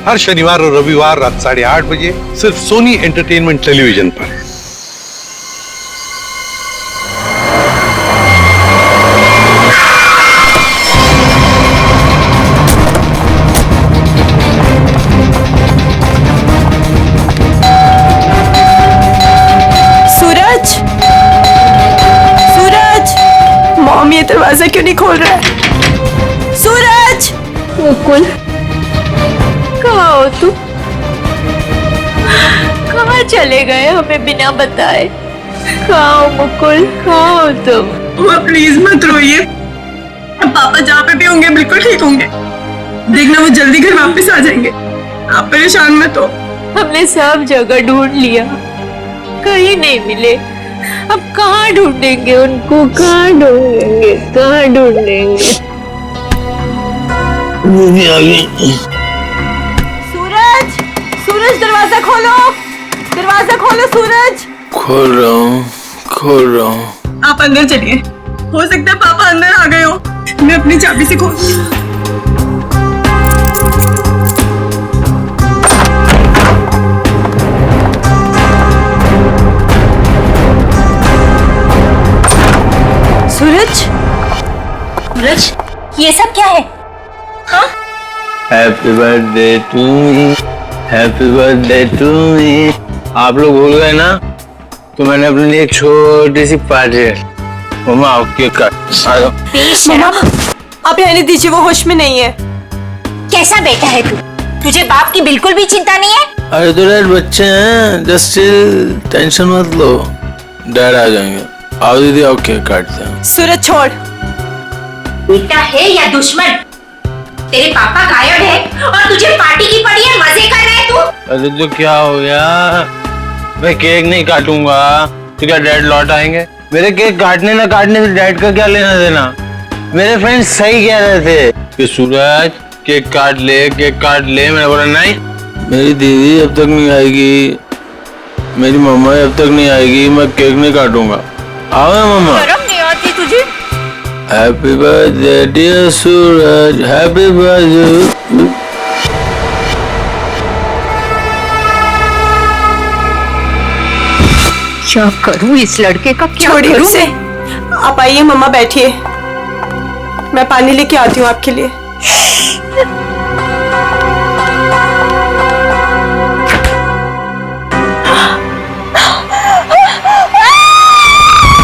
हर शनिवार और रविवार रात 8:30 बजे सिर्फ सोनी एंटरटेनमेंट टेलीविजन पर। ये दरवाजा क्यों नहीं खोल रहा है? सूरज! मुकुल, कहाँ हो तुम? कहाँ चले गए हमें बिना बताए? कहाँ हो मुकुल, कहाँ हो तुम? प्लीज मत रोइए, अब पापा जहाँ पे भी होंगे बिल्कुल ठीक होंगे। देखना वो जल्दी घर वापस आ जाएंगे, आप परेशान मत हो। हमने सब जगह ढूंढ लिया, कहीं नहीं मिले। अब कहाँ ढूंढेंगे उनको, कहाँ ढूंढेंगे, कहाँ ढूंढेंगे? सूरज! सूरज, दरवाजा खोलो, दरवाजा खोलो सूरज। खोल रहा हूँ। आप अंदर चलिए, हो सकता है पापा अंदर आ गए हो, मैं अपनी चाबी से खोलती हूँ। सूरज, ये सब क्या है? हाँ? Happy birthday to me, happy birthday to me. आप लोग भूल गए ना, तो मैंने अपने लिए एक छोटी सी पार्टी है। मम्मा आओ केक काट। मम्मा, आप रहने दीजिए, वो होश में नहीं है। कैसा बेटा है तू? तुझे बाप की बिल्कुल भी चिंता नहीं है? अरे तो डैड बच्चे हैं, जस्ट चिल, टेंशन मत लो, डैड आ जाएंगे। आओ दीदी, आओ केक काटते हैं। सूरज छोड़। बेटा है या दुश्मन? तेरे पापा गायब है और तुझे पार्टी की पड़ी है, मजे कर रहे तू। अरे तो क्या हो गया, मैं केक नहीं काटूंगा तो क्या डैड लौट आएंगे? मेरे केक काटने ना काटने से डैड का क्या लेना देना? मेरे फ्रेंड्स सही कह रहे थे कि सूरज केक काट ले, केक काट ले। मैंने बोला नहीं, मेरी दीदी अब तक नहीं आएगी, मेरी मम्मा अब तक नहीं आएगी, मैं केक नहीं काटूंगा। आओ ना मम्मा। शर्म नहीं आती तुझे? हैप्पी बर्थडे डियर सूरज, हैप्पी बर्थडे। क्या करूं इस लड़के का, क्या करूं? उसे आप आइए, मम्मा बैठिए, मैं पानी लेके आती हूँ आपके लिए।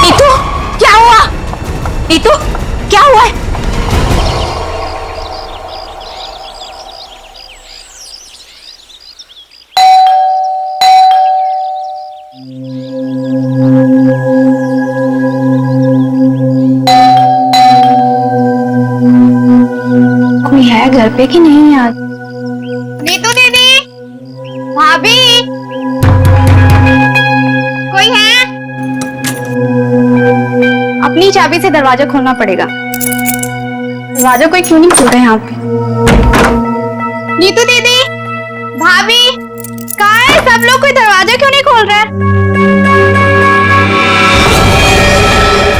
नीतू, क्या हुआ? नीतू, क्या हुआ है? कोई है घर पे कि नहीं यार? नीतू दीदी, भाभी, कोई है? अपनी चाबी से दरवाजा खोलना पड़ेगा। दरवाजा कोई क्यों नहीं खोल रहे यहाँ पे? नीतू दीदी, भाभी, कहाँ है सब लोग? कोई दरवाजा क्यों नहीं खोल रहा है?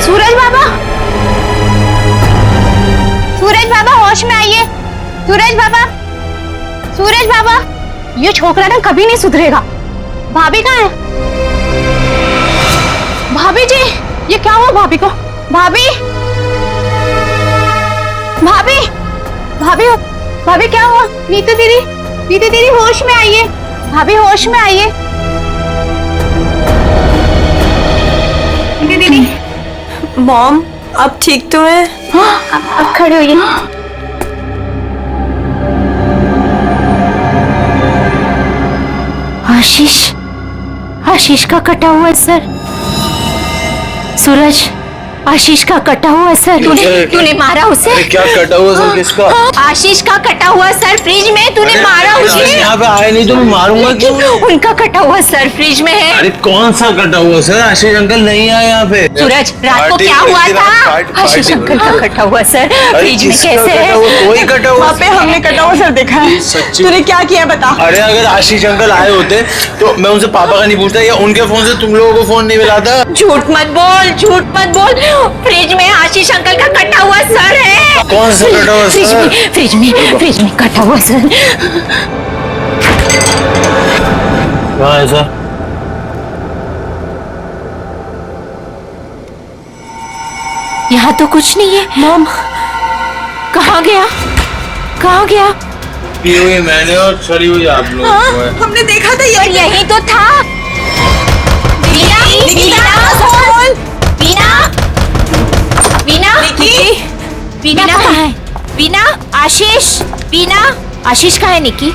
सूरज बाबा, सूरज बाबा होश में आइए। सूरज बाबा, सूरज बाबा, ये छोकरा ना कभी नहीं सुधरेगा। भाभी कहाँ है? भाभी जी, ये क्या हुआ भाभी को? भाभी, भाभी, भाभी, भाभी क्या हुआ? नीतू दीदी, नीतू दीदी होश में आइए। भाभी होश में आइए। नीतू दीदी। मॉम, आप ठीक तो हैं? हाँ, अब खड़े होइए। आशीष, आशीष का कटा हुआ है सर। सूरज, आशीष का कटा हुआ सर। तूने मारा उसे? क्या कटा हुआ सर? किसका? आशीष का कटा हुआ सर, फ्रिज में तूने मारा उसे। यहाँ पे आए नहीं तो मैं मारूंगा क्यों? उनका कटा हुआ सर फ्रिज में है। अरे कौन सा कटा हुआ सर? आशीष अंकल नहीं आए यहाँ पे। सूरज, रात को क्या हुआ था? आशीष अंकल का कटा हुआ सर फ्रिज में कैसे है? कोई कटा हुआ? वहाँ पे हमने कटा हुआ सर देखा है। सच्ची? तूने क्या किया बता? अरे अगर आशीष अंकल आए होते तो मैं उनसे पापा का नहीं पूछता या उनके फोन से तुम लोगों को फोन नहीं मिलाता। झूठ मत बोल, झूठ मत बोल। फ्रिज में आशीष अंकल का कटा हुआ सर है। कौन सा कटा हुआ सर? फ्रिज में कटा हुआ सर। कहाँ है सर? यहाँ तो कुछ नहीं है। मॉम, कहाँ गया? कहाँ गया? पी हुई मैंने और सड़ी हुई आप लोग। हाँ, हमने देखा था ये। यही तो था। वीना कहाँ है? वीना, आशीष, वीना, आशीष कहाँ है? निकी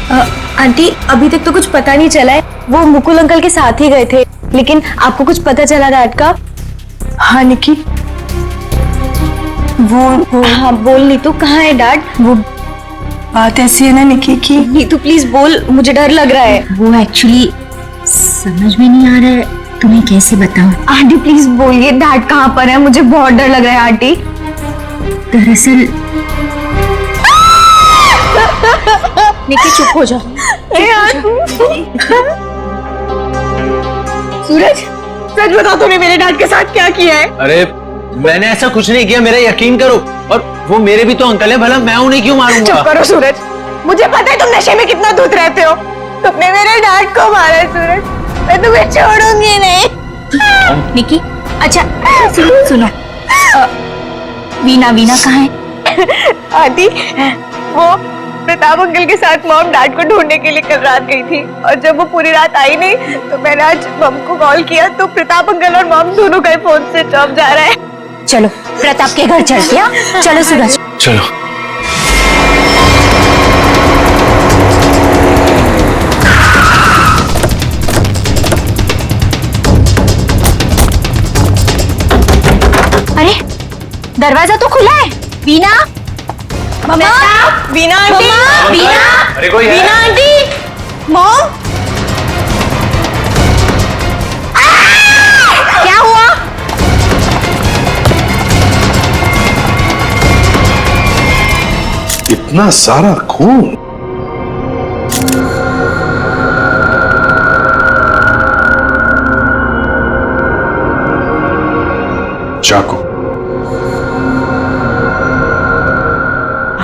आंटी, अभी तक तो कुछ पता नहीं चला है। वो मुकुल अंकल के साथ ही गए थे, लेकिन आपको कुछ पता चला डैड का? हाँ निकी, वो हाँ बोल नीतू, कहाँ है डैड? वो बात ऐसी है ना निकी की। नीतू प्लीज बोल, मुझे डर लग रहा है। वो एक्चुअली समझ में नहीं आ रहा है, तुम्हें कैसे बताऊं? आंटी प्लीज बोलिए, डैड कहाँ पर है? मुझे बहुत डर लग रहा है आंटी। दरअसल निकी चुप हो जाओ। सूरज, सच बता, तूने मेरे डैड के साथ क्या किया है? अरे मैंने ऐसा कुछ नहीं किया, मेरा यकीन करो। और वो मेरे भी तो अंकल है, भला मैं उन्हें क्यों मारूंगा? चुप करो सूरज, मुझे पता है तुम नशे में कितना धुत रहते हो। तुमने मेरे डैड को मारा है सूरज, मैं तुम्हें छोड़ूंगी नहीं। निकी, अच्छा सुनो, वीना वीना कहाँ है? आंटी वो प्रताप अंकल के साथ मॉम डैड को ढूंढने के लिए कल रात गई थी और जब वो पूरी रात आई नहीं तो मैंने आज मॉम को कॉल किया तो प्रताप अंकल और मॉम दोनों का फोन स्विच ऑफ जा रहा है। चलो प्रताप के घर चलते हैं। चलो सूरज। चलो। अरे दरवाजा तो खुला है। वीना मम्मा, वीना आंटी, वीना, अरे कोई है? वीना आंटी, मॉम, क्या हुआ? इतना सारा खून। चाकू।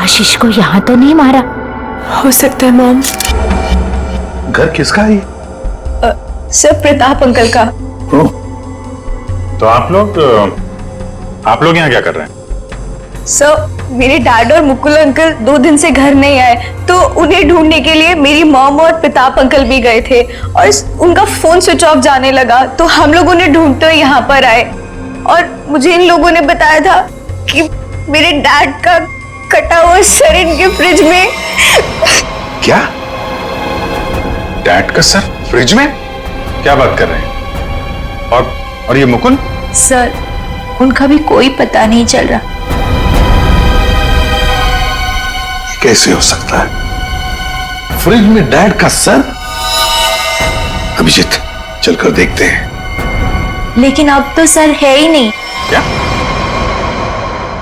आशीष को यहाँ तो नहीं मारा? हो सकता है मॉम। घर किसका है? सर प्रताप अंकल का। तो आप लोग यहाँ क्या कर रहे हैं? सर मेरे डैड और मुकुल अंकल 2 दिन से घर नहीं आए तो उन्हें ढूंढने के लिए मेरी मॉम और प्रताप अंकल भी गए थे और उनका फोन स्विच ऑफ जाने लगा तो हम लोग उन्हें ढूंढते हुए यहाँ पर आए और मुझे इन लोगों ने बताया था कि मेरे डैड का कटा हुआ सर इनके फ्रिज में। क्या? डैड का सर फ्रिज में? क्या बात कर रहे हैं? और ये मुकुल? सर उनका भी कोई पता नहीं चल रहा। कैसे हो सकता है? फ्रिज में डैड का सर? अभिजीत चलकर देखते हैं। लेकिन अब तो सर है ही नहीं। क्या?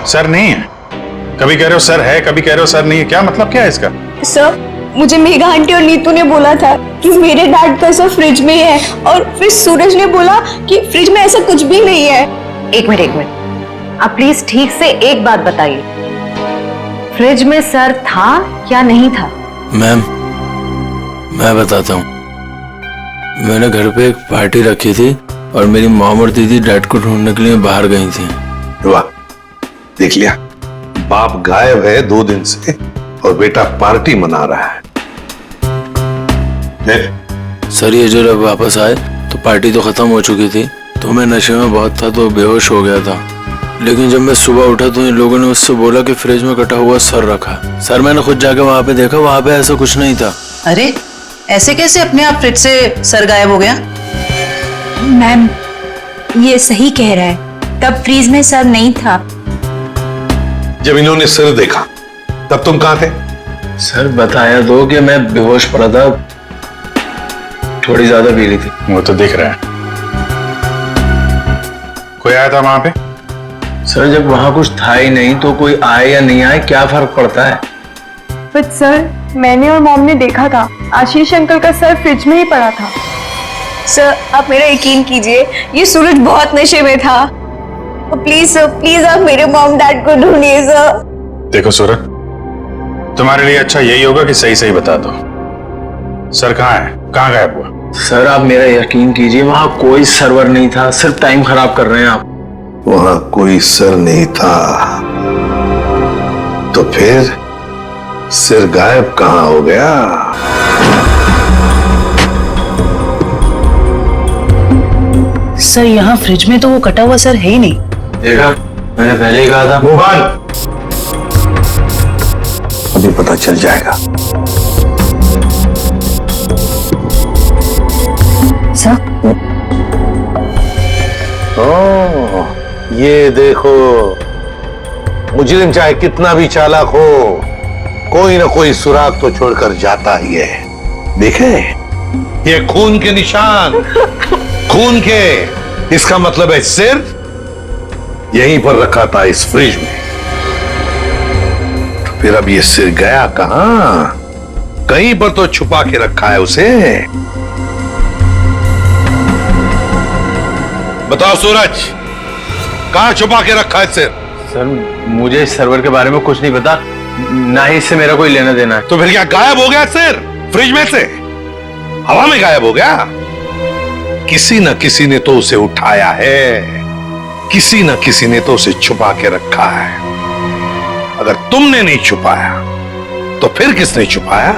सर नहीं है? कभी कह रहे हो सर है, कभी कह रहे हो सर नहीं है, क्या मतलब क्या है इसका? सर मुझे मेघा आंटी और नीतू ने बोला था कि मेरे डैड का सर फ्रिज में है और फिर सूरज ने बोला कि फ्रिज में ऐसा कुछ भी नहीं है। एक मिनट आप प्लीज ठीक से एक बात बताइए, फ्रिज में सर था या नहीं था? मैम मैं बताता हूँ, मैंने घर पे एक पार्टी रखी थी और मेरी मॉम और दीदी डैड को ढूंढने के लिए बाहर गई थी। वाह, देख लिया, बाप गायब है 2 दिन से और बेटा पार्टी मना रहा है। सर ये जो जब वापस आए तो पार्टी तो खत्म हो चुकी थी, तो मैं नशे में बहुत था तो बेहोश हो गया था। लेकिन जब मैं सुबह उठा तो इन लोगों ने मुझसे बोला कि फ्रिज में कटा हुआ सर रखा। सर मैंने खुद जाकर वहां पे देखा, वहां पे ऐसा कुछ नहीं था। अरे ऐसे कैसे अपने आप फ्रिज से सर गायब हो गया? मैम ये सही कह रहा है, तब फ्रीज में सर नहीं था। जब इन्होंने सर देखा तब तुम कहां थे? सर बताया दो कि मैं बेहोश पड़ा था, थोड़ी ज्यादा पी ली थी। वो तो दिख रहा है। कोई आया था वहां पे? सर जब वहां कुछ था ही नहीं तो कोई आए या नहीं आए क्या फर्क पड़ता है? बट सर मैंने और मॉम ने देखा था आशीष अंकल का सर फ्रिज में ही पड़ा था। सर आप मेरा यकीन कीजिए, ये सूरज बहुत नशे में था। प्लीज सर, प्लीज आप मेरे मॉम डैड को ढूंढिए सर। देखो सूरज, तुम्हारे लिए अच्छा यही होगा कि सही सही बता दो, सर कहाँ है, कहाँ गायब हुआ? सर आप मेरा यकीन कीजिए, वहां कोई सर्वर नहीं था, सिर्फ टाइम खराब कर रहे हैं आप। वहां कोई सर नहीं था तो फिर सिर गायब कहां हो गया? सर यहाँ फ्रिज में तो वो कटा हुआ सर है ही नहीं। देखा, मैंने पहले ही कहा था। मोहन, अभी पता चल जाएगा। सर ओह, ये देखो, मुजरिम चाहे कितना भी चालाक हो, कोई ना कोई सुराग तो छोड़कर जाता ही है। देखे, ये खून के निशान, खून के, इसका मतलब है सिर यहीं पर रखा था इस फ्रिज में। तो फिर अब ये सिर गया कहां? कहीं पर तो छुपा के रखा है उसे। बताओ सूरज, कहां छुपा के रखा है सिर? सर मुझे इस सर्वर के बारे में कुछ नहीं पता, ना ही इससे मेरा कोई लेना देना है। तो फिर क्या गायब हो गया सिर फ्रिज में से? हवा में गायब हो गया? किसी न किसी ने तो उसे उठाया है। किसी न किसी ने तो उसे छुपा के रखा है। अगर तुमने नहीं छुपाया तो फिर किसने छुपाया?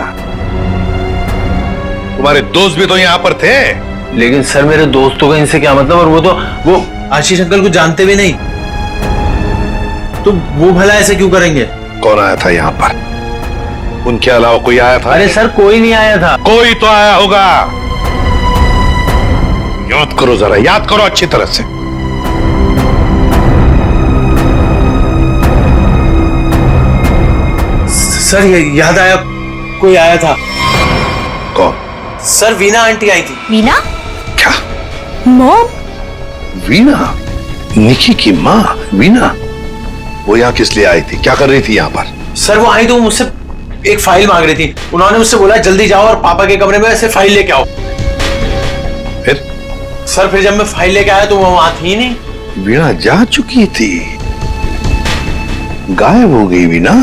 तुम्हारे दोस्त भी तो यहां पर थे। लेकिन सर मेरे दोस्तों का इनसे क्या मतलब? और वो आशीष अंकल को जानते भी नहीं, तो वो भला ऐसे क्यों करेंगे? कौन आया था यहाँ पर? उनके अलावा कोई आया था? अरे सर कोई नहीं आया था। कोई तो आया होगा। याद करो जरा, याद करो अच्छी तरह से। सर ये याद आया, कोई आया था। कौन? सर वीना आंटी आई थी। वीना? क्या? मॉम? वीना? निकी की माँ वीना? वो यहाँ किस लिए आई थी? क्या कर रही थी यहाँ पर? सर वो आई तो मुझसे एक फाइल मांग रही थी। उन्होंने मुझसे बोला जल्दी जाओ और पापा के कमरे में से फाइल लेके आओ। फिर? सर फिर जब मैं फाइल लेके आया तो वो वहां थी नहीं। वीणा जा चुकी थी, गायब हो गई वीणा।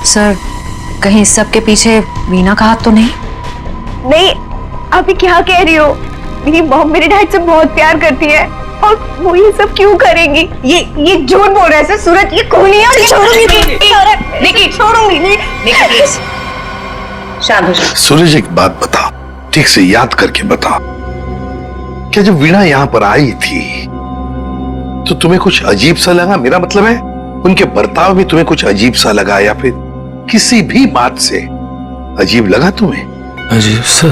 सर कहीं इस सब के पीछे वीना का हाथ तो नहीं? नहीं, आप ये क्या कह रही हो? मेरी मॉम मेरे डैड से बहुत प्यार करती है और वो ये सब क्यों करेंगी? ये झूठ बोल रहा है सर। सूरज ये खूनी है और ये छोड़ूंगी। निकी छोड़ूंगी। निकी प्लीज शांत हो जाओ। सूरज एक बात बताओ, ठीक से याद करके बताओ, क्या जब वीणा यहाँ पर आई थी तो तुम्हें कुछ अजीब सा लगा? मेरा मतलब है उनके बर्ताव में तुम्हें कुछ अजीब सा लगा या फिर किसी भी बात से अजीब लगा तुम्हें? अजीब सा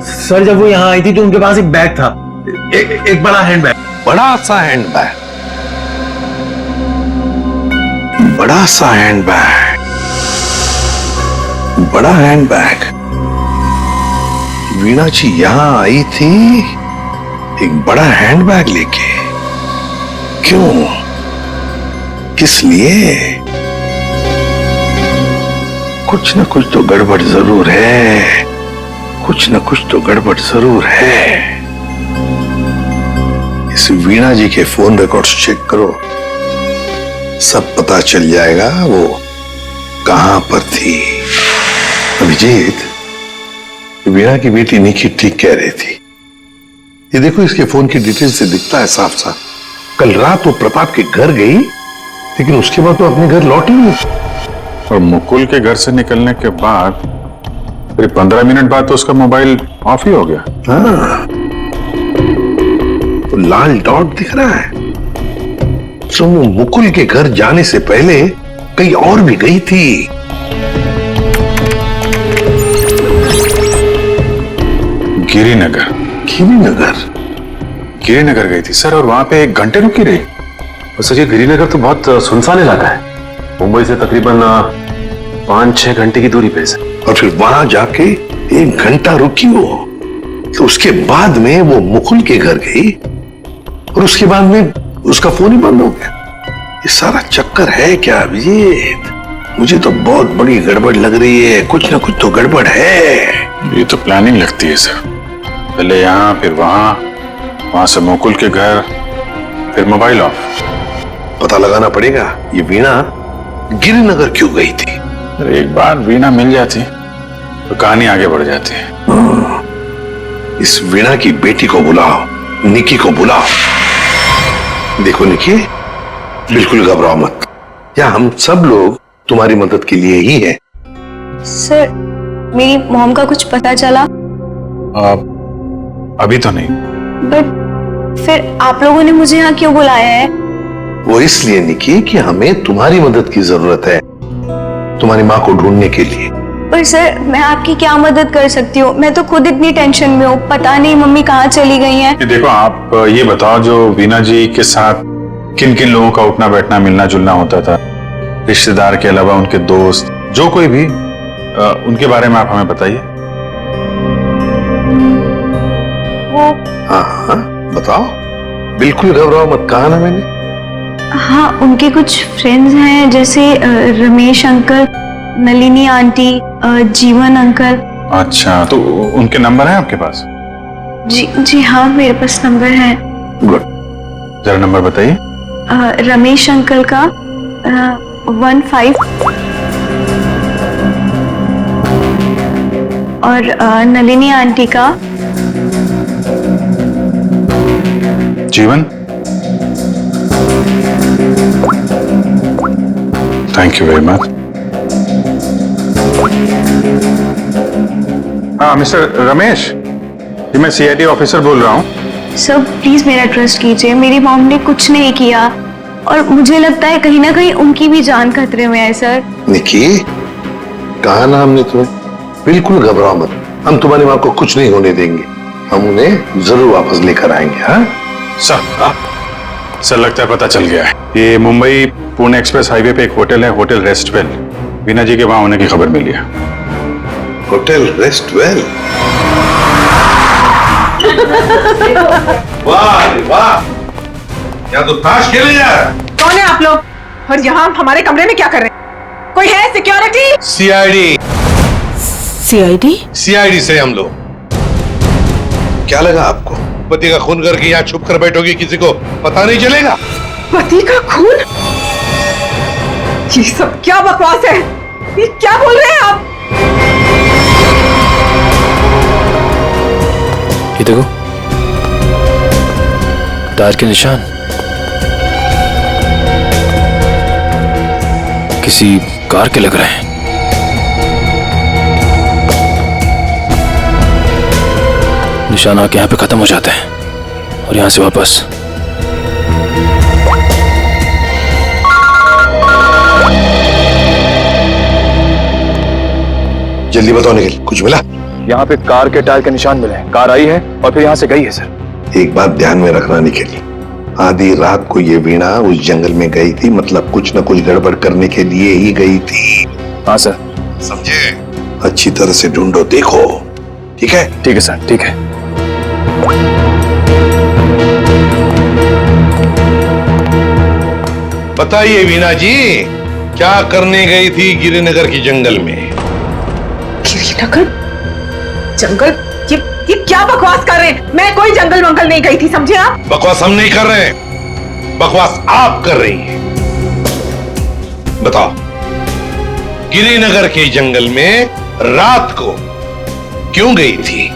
सर जब वो यहाँ आई थी तो उनके पास एक बैग था, एक बड़ा हैंड बैग। बड़ा सा हैंड बैग? बड़ा सा हैंड बैग? बड़ा हैंड बैग? वीणा जी यहां आई थी एक बड़ा हैंड बैग लेके? क्यों? किस लिए? कुछ न कुछ तो गड़बड़ जरूर है। कुछ न कुछ तो गड़बड़ जरूर है। इस वीणा जी के फोन रिकॉर्ड्स चेक करो, सब पता चल जाएगा वो कहां पर थी। अभिजीत, वीणा की बेटी निकी ठीक कह रही थी। ये देखो इसके फोन की डिटेल से दिखता है साफ साफ, कल रात वो प्रताप के घर गई लेकिन उसके बाद तो अपने घर लौटी नहीं। और मुकुल के घर से निकलने के बाद फिर 15 मिनट बाद तो उसका मोबाइल ऑफ ही हो गया। हाँ, तो लाल डॉट दिख रहा है, तो वो मुकुल के घर जाने से पहले कहीं और भी गई थी। गिरिनगर। गिरिनगर गई थी सर, और वहां पे 1 घंटे रुकी रही। और सर ये गिरिनगर तो बहुत सुनसान इलाका है, मुंबई से तकरीबन 5-6 घंटे की दूरी पे है। और फिर वहां जाके 1 घंटा रुकी वो, तो उसके बाद में वो मुकुल के घर गई और उसके बाद में उसका फोन ही बंद हो गया। ये सारा चक्कर है क्या अभिजीत? मुझे तो बहुत बड़ी गड़बड़ लग रही है। कुछ ना कुछ तो गड़बड़ है। ये तो प्लानिंग लगती है सर, पहले यहाँ फिर वहां से मुकुल के घर, फिर मोबाइल ऑफ। पता लगाना पड़ेगा ये वीणा गिरिनगर क्यों गई थी। एक बार वीणा मिल जाती तो कहानी आगे बढ़ जाती है। इस वीणा की बेटी को बुलाओ, निकी को बुलाओ। देखो निकी, बिल्कुल घबराओ मत, या हम सब लोग तुम्हारी मदद के लिए ही हैं। सर मेरी मॉम का कुछ पता चला? अभी तो नहीं। बट फिर आप लोगों ने मुझे यहाँ क्यों बुलाया है? वो इसलिए निकी कि हमें तुम्हारी मदद की जरूरत है, तुम्हारी माँ को ढूंढने के लिए। पर सर मैं आपकी क्या मदद कर सकती हूँ? मैं तो खुद इतनी टेंशन में हूँ, पता नहीं मम्मी कहाँ चली गई हैं। देखो आप ये बताओ, जो वीणा जी के साथ किन किन लोगों का उठना बैठना मिलना जुलना होता था, रिश्तेदार के अलावा उनके दोस्त, जो कोई भी, उनके बारे में आप हमें बताइए। वो हाँ बताओ, बिल्कुल घबराओ मत, कहा ना मैंने। हाँ उनके कुछ फ्रेंड्स हैं, जैसे रमेश अंकल, नलिनी आंटी, जीवन अंकल। अच्छा, तो उनके नंबर हैं आपके पास? जी हाँ मेरे पास नंबर है। गुड, जरा नंबर बताइए। रमेश अंकल का 15 और नलिनी आंटी का जीवन, थैंक यू वेरी मच। हाँ मिस्टर रमेश, ये मैं सीआईडी ऑफिसर बोल रहा हूँ। सर प्लीज मेरा ट्रस्ट कीजिए, मेरी मॉम ने कुछ नहीं किया और मुझे लगता है कहीं ना कहीं उनकी भी जान खतरे में है सर। निकी, कहा ना हमने तुम्हें, बिल्कुल घबराओ मत, हम तुम्हारी माँ को कुछ नहीं होने देंगे, हम उन्हें जरूर वापस लेकर आएंगे। हाँ सर लगता है पता चल गया है। ये मुंबई पुणे एक्सप्रेस हाईवे पे एक होटल है, होटल रेस्टवेल। वीना जी के वहां होने की खबर मिली है। होटल रेस्टवेल? वाह वाह, क्या तो ताश खेले जा रहा है। कौन है आप लोग और यहाँ हमारे कमरे में क्या कर रहे हैं? कोई है सिक्योरिटी? सीआईडी। सीआईडी? सीआईडी से हम लोग। क्या लगा आपको पति का खून करके यहाँ छुप कर बैठोगे, किसी को पता नहीं चलेगा? पति का खून? ये सब क्या बकवास है? ये क्या बोल रहे हैं आप? ये देखो, टायर के निशान किसी कार के लग रहे हैं। निशान आके यहाँ पे खत्म हो जाते हैं और यहाँ से वापस। जल्दी बताओ निखिल, कुछ मिला? यहाँ पे कार के टायर के निशान मिले हैं। कार आई है और फिर यहाँ से गई है सर। एक बात ध्यान में रखना निखिल, आधी रात को ये वीणा उस जंगल में गई थी, मतलब कुछ न कुछ गड़बड़ करने के लिए ही गई थी। हाँ सर। समझे? अच्छी तरह से ढूंढो, देखो। ठीक है? ठीक है सर, ठीक है। बताइए वीणा जी, क्या करने गई थी गिरिनगर की जंगल में? गिरिनगर जंगल? ये क्या बकवास कर रहे हैं? मैं कोई जंगल वंगल नहीं गई थी, समझे आप? बकवास हम नहीं कर रहे हैं, बकवास आप कर रही हैं। बताओ, गिरिनगर के जंगल में रात को क्यों गई थी?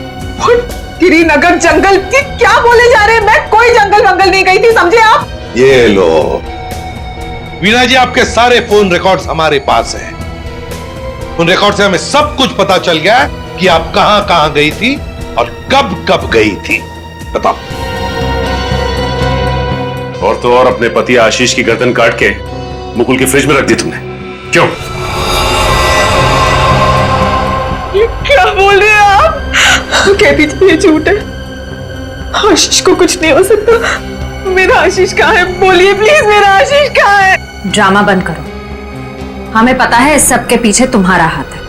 गिरिनगर जंगल? क्या बोले जा रहे हैं? मैं कोई जंगल वंगल नहीं गई थी, समझे आप? ये लो वीणा जी, आपके सारे फोन रिकॉर्ड्स हमारे पास हैं। उन रिकॉर्ड से हमें सब कुछ पता चल गया कि आप कहां कहां गई थी और कब कब गई थी। बताओ। और तो और अपने पति आशीष की गर्दन काट के मुकुल की फ्रिज में रख दी तुमने, क्यों? ये क्या बोल रहे हैं आप? तो कह दीजिए ये झूठ है, आशीष को कुछ नहीं हो सकता। मेरा आशीष कहाँ है? बोलिए प्लीज, मेरा आशीष कहाँ है? ड्रामा बंद करो, हमें पता है इस सब के पीछे तुम्हारा हाथ है।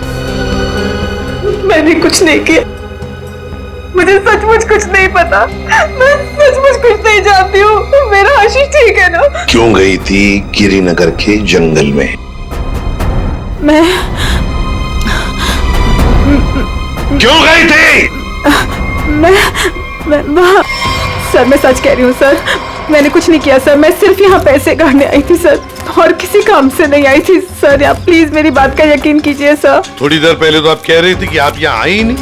मैंने कुछ नहीं किया, मुझे सचमुच कुछ नहीं पता, मैं सचमुच कुछ नहीं जानती हूँ। मेरा आशीष ठीक है ना? क्यों गई थी गिरिनगर के जंगल में? मैं क्यों गई थी? मैं वहाँ, सर मैं सच कह रही हूँ सर, मैंने कुछ नहीं किया सर, मैं सिर्फ यहाँ पैसे काटने आई थी सर, और किसी काम से नहीं आई थी सर। आप प्लीज मेरी बात का यकीन कीजिए सर। थोड़ी देर पहले तो आप कह रही थी कि आप यहाँ आई नहीं,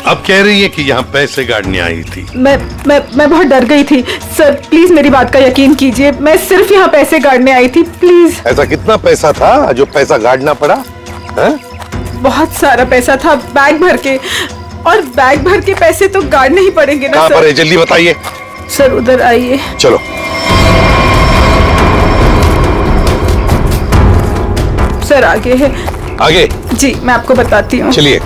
अब कह रही है कि यहाँ पैसे काटने आई थी। मैं बहुत डर गई थी सर, प्लीज मेरी बात का यकीन कीजिए, मैं सिर्फ यहाँ पैसे काटने आई थी, प्लीज। ऐसा कितना पैसा था जो पैसा गाड़ना पड़ा? है? बहुत सारा पैसा था, बैग भर के, और बैग भर के पैसे तो गाड़ने ही पड़ेंगे ना कहाँ सर। पर है? जल्दी बताइए सर उधर आइए। चलो। सर आगे है। आगे? जी मैं आपको बताती हूँ। चलिए।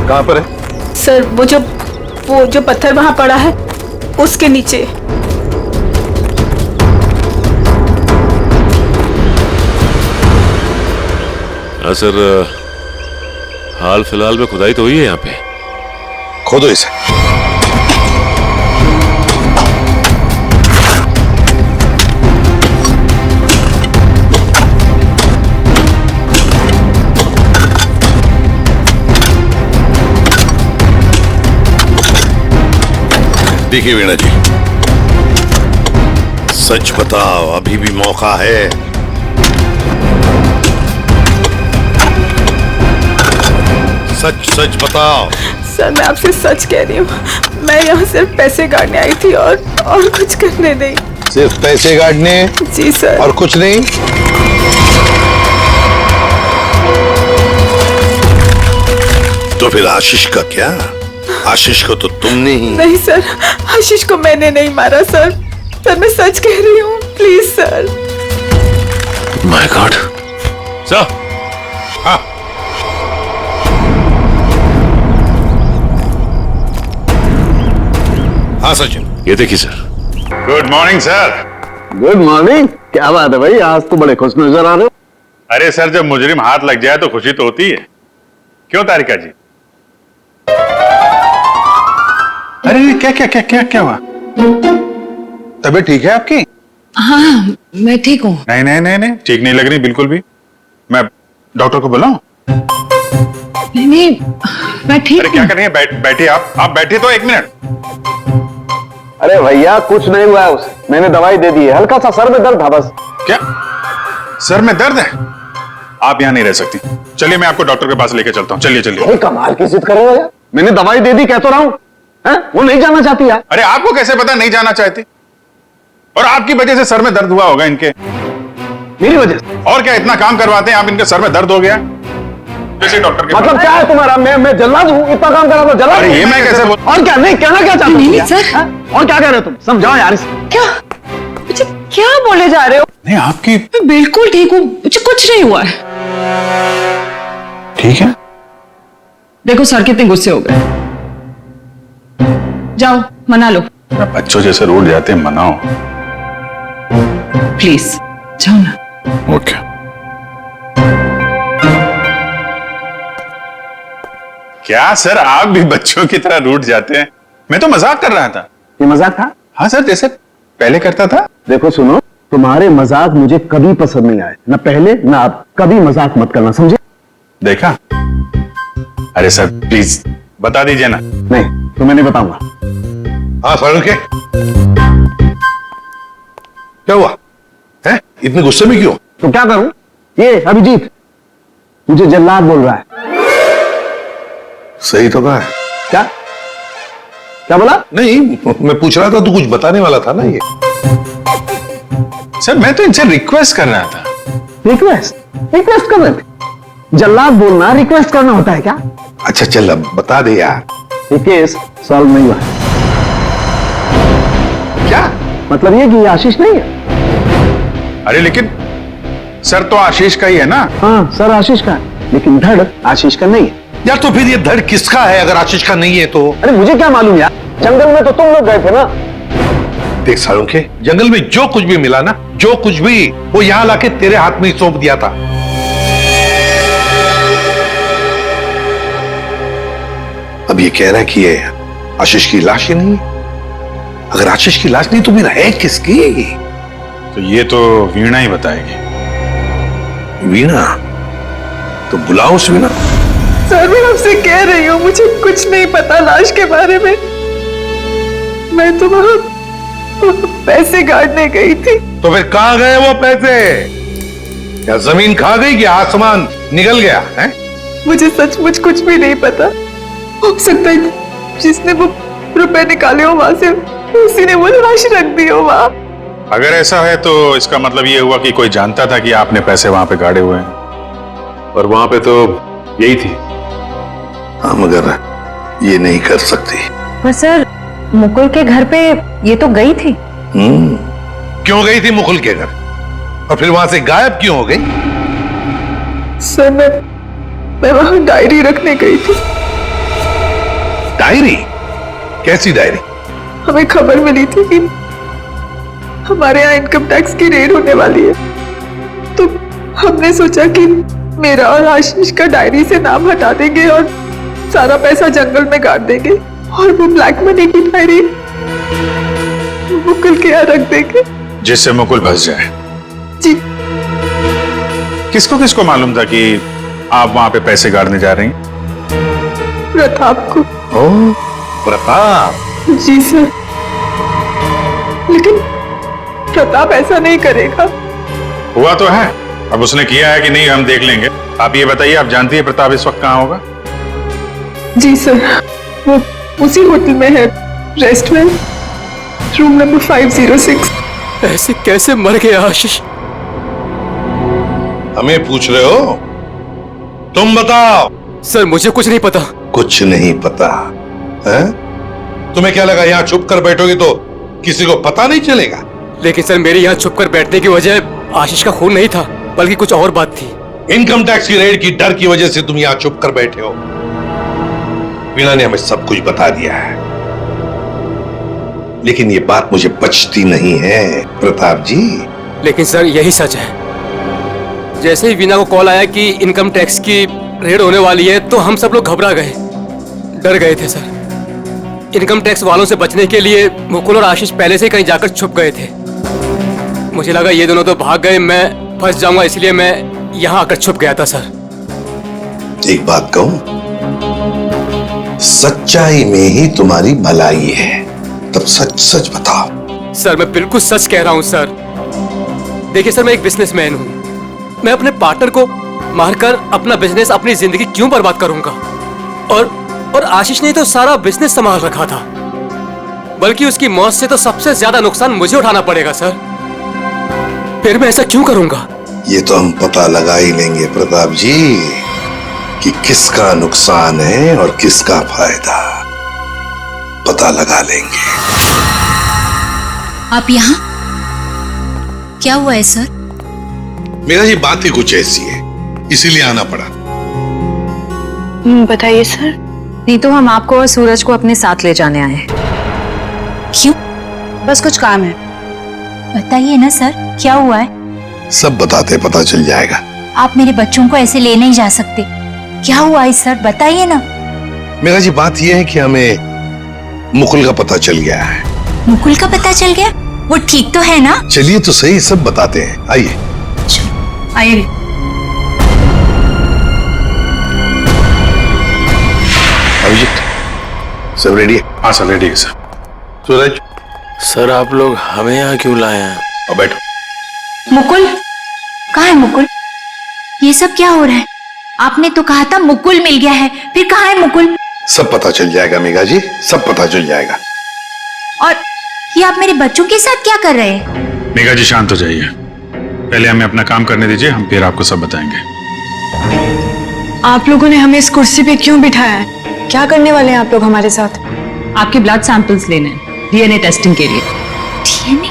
कहाँ पर है? सर वो जो पत्थर वहां पड़ा है उसके नीचे। हाँ सर, हाल फिलहाल में खुदाई तो हुई है यहाँ पे। खोदो इसे। देखिए वीणा जी, सच बताओ, अभी भी मौका है। सच सच बताओ। सर मैं आपसे सच कह रही हूँ, मैं यहाँ सिर्फ पैसे काटने आई थी और कुछ करने नहीं। सिर्फ पैसे काटने? जी सर। और कुछ नहीं? तो फिर आशीष का क्या? आशीष को तो तुमने ही। नहीं सर, आशीष को मैंने नहीं मारा सर। सर मैं सच कह रही हूँ, please sir. My God. Sir. हाँ। हाँ सचिन, ये देखिए sir. Good morning sir. Good morning. क्या बात है भाई, आज तो बड़े खुश नजर आ रहे हो। अरे सर, जब मुजरिम हाथ लग जाए तो खुशी तो होती है, क्यों तारिका जी? अरे क्या क्या क्या क्या क्या हुआ? तबीयत ठीक है आपकी? हाँ मैं ठीक हूँ। नहीं नहीं नहीं नहीं, ठीक नहीं लग रही बिल्कुल भी। मैं डॉक्टर को बुलाऊं? नहीं मैं ठीक। अरे क्या कर रही है? बैठिए आप बैठिए तो 1 मिनट। अरे भैया कुछ नहीं हुआ है उसे, मैंने दवाई दे दी है, हल्का सा सर में दर्द था बस। क्या सर में दर्द है? आप यहाँ नहीं रह सकती, चलिए मैं आपको डॉक्टर के पास लेके चलता हूँ। चलिए चलिए। कमाल की जिद कर रहे हो यार, मैंने दवाई दे दी, कह तो रहा हूँ। वो नहीं जाना चाहती यार। अरे आपको कैसे पता नहीं जाना चाहती? और आपकी वजह से सर में दर्द हुआ होगा इनके। मेरी वजह से? और क्या, इतना काम करवाते हैं आप, इनके सर में दर्द हो गया। डॉक्टर के मतलब क्या है तुम्हारा? मैं जल्लाद हूँ, इतना काम करा तो जल्लाद? अरे ये मैं कैसे बोल? और क्या नहीं कहना क्या चाहते हो सर? और क्या कह रहे हो तुम? समझाओ यार इसे। क्या मुझे क्या बोले जा रहे हो? नहीं आपकी। मैं बिल्कुल ठीक हूँ, मुझे कुछ नहीं हुआ है। ठीक है। देखो सर कितने गुस्से हो गए। जाओ मना लो। बच्चों जैसे रोड जाते हैं, मनाओ प्लीज, जाओ ना। ओके। क्या सर, आप भी बच्चों की तरह रूठ जाते हैं? मैं तो मजाक कर रहा था। ये मजाक था? हाँ सर, जैसे पहले करता था। देखो सुनो, तुम्हारे मजाक मुझे कभी पसंद नहीं आए, ना पहले ना अब। कभी मजाक मत करना, समझे? देखा? अरे सर प्लीज बता दीजिए ना। नहीं तो मैं नहीं बताऊंगा। हाँ सर के क्या हुआ है? इतने गुस्से में क्यों? तो क्या करूं? ये अभिजीत मुझे जल्लाद बोल रहा है। सही तो कहा है। क्या क्या बोला? नहीं मैं पूछ रहा था, तू कुछ बताने वाला था ना। ये सर मैं तो इनसे रिक्वेस्ट कर रहा था। रिक्वेस्ट कर रहे थे? जल्लाद बोलना रिक्वेस्ट करना होता है क्या? अच्छा चल अब बता दे यार। ये केस सॉल्व नहीं हुआ। क्या मतलब ये कि आशीष नहीं है। अरे लेकिन सर तो आशीष का ही है ना? हाँ सर आशीष का है, लेकिन धड़ आशीष का नहीं है। यार तो फिर ये धड़ किसका है अगर आशीष का नहीं है तो? अरे मुझे क्या मालूम यार, जंगल में तो तुम लोग गए थे ना। देख सालों के, जंगल में जो कुछ भी मिला ना, जो कुछ भी, वो यहां लाके तेरे हाथ में ही सौंप दिया था। अब ये कह रहा है कि ये आशीष की लाश ही नहीं है। अगर आशीष की लाश नहीं तो फिर है किसकी? तो ये तो वीणा ही बताएगी। वीणा? तो बुलाओ उस वीणा। सर मैं आपसे कह रही हूँ, मुझे कुछ नहीं पता लाश के बारे में। मैं तो वहां पैसे काटने गई थी। तो फिर कहां गए वो पैसे? क्या जमीन खा गई कि आसमान निकल गया है? मुझे सचमुच कुछ भी नहीं पता। हो सकता है जिसने वो रुपए निकाले हो वहां से, उसी ने वो लाश रख दी हो वहां। अगर ऐसा है तो इसका मतलब ये हुआ कि कोई जानता था कि आपने पैसे वहां पे गाड़े हुए हैं, और वहां पे तो यही थी। हाँ मगर ये नहीं कर सकती। पर सर मुकुल के घर पे ये तो गई थी। क्यों गई थी मुकुल के घर? और फिर वहां से गायब क्यों हो गई? सर मैं वहां डायरी रखने गई थी। डायरी? कैसी डायरी? हमें खबर मिली थी कि हमारे यहाँ इनकम टैक्स की रेड होने वाली है, तो हमने सोचा कि मेरा और आशीष का डायरी से नाम हटा देंगे और सारा पैसा जंगल में गाड़ देंगे, और वो ब्लैक मनी की डायरी मुकुल के यहाँ रख देंगे, जिससे मुकुल बस जाए। जी। किसको किसको मालूम था कि आप वहां पे पैसे गाड़ने जा रही हैं? प्रताप को। ओह प्रताप? जी सर, लेकिन प्रताप ऐसा नहीं करेगा। हुआ तो है, अब उसने किया है कि नहीं हम देख लेंगे। आप ये बताइए, आप जानती है प्रताप इस वक्त कहाँ होगा? जी सर, वो उसी होटल में है, रेस्टोरेंट, रूम नंबर 506। ऐसे कैसे मर गया आशीष? हमें पूछ रहे हो? तुम बताओ। सर मुझे कुछ नहीं पता। कुछ नहीं पता है? तुम्हें क्या लगा यहाँ छुप कर बैठोगे तो किसी को पता नहीं चलेगा? लेकिन सर मेरे यहाँ छुप कर बैठने की वजह आशीष का खून नहीं था, बल्कि कुछ और बात थी। इनकम टैक्स की रेड की डर की वजह से तुम यहाँ छुप कर बैठे हो। वीणा ने हमें सब कुछ बता दिया है, लेकिन ये बात मुझे बचती नहीं है प्रताप जी। लेकिन सर यही सच है। जैसे ही वीणा को कॉल आया कि इनकम टैक्स की रेड होने वाली है तो हम सब लोग घबरा गए, डर गए थे सर। इनकम टैक्स वालों से बचने के लिए मुकुल और आशीष पहले से कहीं जाकर छुप गए थे। मुझे लगा ये दोनों तो भाग गए, मैं फंस जाऊंगा, इसलिए मैं यहाँ आकर छुप गया था सर। एक बात कहूं, सच्चाई में ही तुम्हारी भलाई है, तब सच सच बताओ। सर मैं बिल्कुल सच कह रहा हूँ सर। देखिए सर, मैं एक बिजनेसमैन हूँ। मैं अपने पार्टनर को मारकर अपना बिजनेस, अपनी जिंदगी क्यों बर्बाद करूंगा? और आशीष ने तो सारा बिजनेस संभाल रखा था, बल्कि उसकी मौत से तो सबसे ज्यादा नुकसान मुझे उठाना पड़ेगा सर। फिर मैं ऐसा क्यों करूंगा? ये तो हम पता लगा ही लेंगे प्रताप जी कि किसका नुकसान है और किसका फायदा, पता लगा लेंगे। आप यहाँ? क्या हुआ है सर? मेरा जी बात ही कुछ ऐसी है, इसीलिए आना पड़ा। बताइए सर। नहीं तो हम आपको और सूरज को अपने साथ ले जाने आए हैं। क्यों? बस कुछ काम है। बताइए ना सर, क्या हुआ है? सब बताते पता चल जाएगा। आप मेरे बच्चों को ऐसे ले नहीं जा सकते। क्या हुआ है सर, बताइए ना। मेरा जी बात यह है कि हमें मुकुल का पता चल गया है। मुकुल का पता चल गया? वो ठीक तो है ना? चलिए तो सही, सब बताते हैं, आइए। आइए। अभिजीत, सब रेडी है? हाँ सर, रेडी है सर। सूरज। सर आप लोग हमें यहाँ क्यों लाए हैं? अब बैठो। मुकुल कहाँ है? मुकुल, ये सब क्या हो रहा है? आपने तो कहा था मुकुल मिल गया है, फिर कहाँ है मुकुल? सब पता चल जाएगा मेघा जी, सब पता चल जाएगा। और ये आप मेरे बच्चों के साथ क्या कर रहे हैं? मेघा जी शांत हो जाइए, पहले हमें अपना काम करने दीजिए, हम फिर आपको सब बताएंगे। आप लोगों ने हमें इस कुर्सी पे क्यों बिठाया है? क्या करने वाले हैं आप लोग हमारे साथ? आपके ब्लड सैंपल्स लेने हैं डीएनए टेस्टिंग के लिए। डीएनए?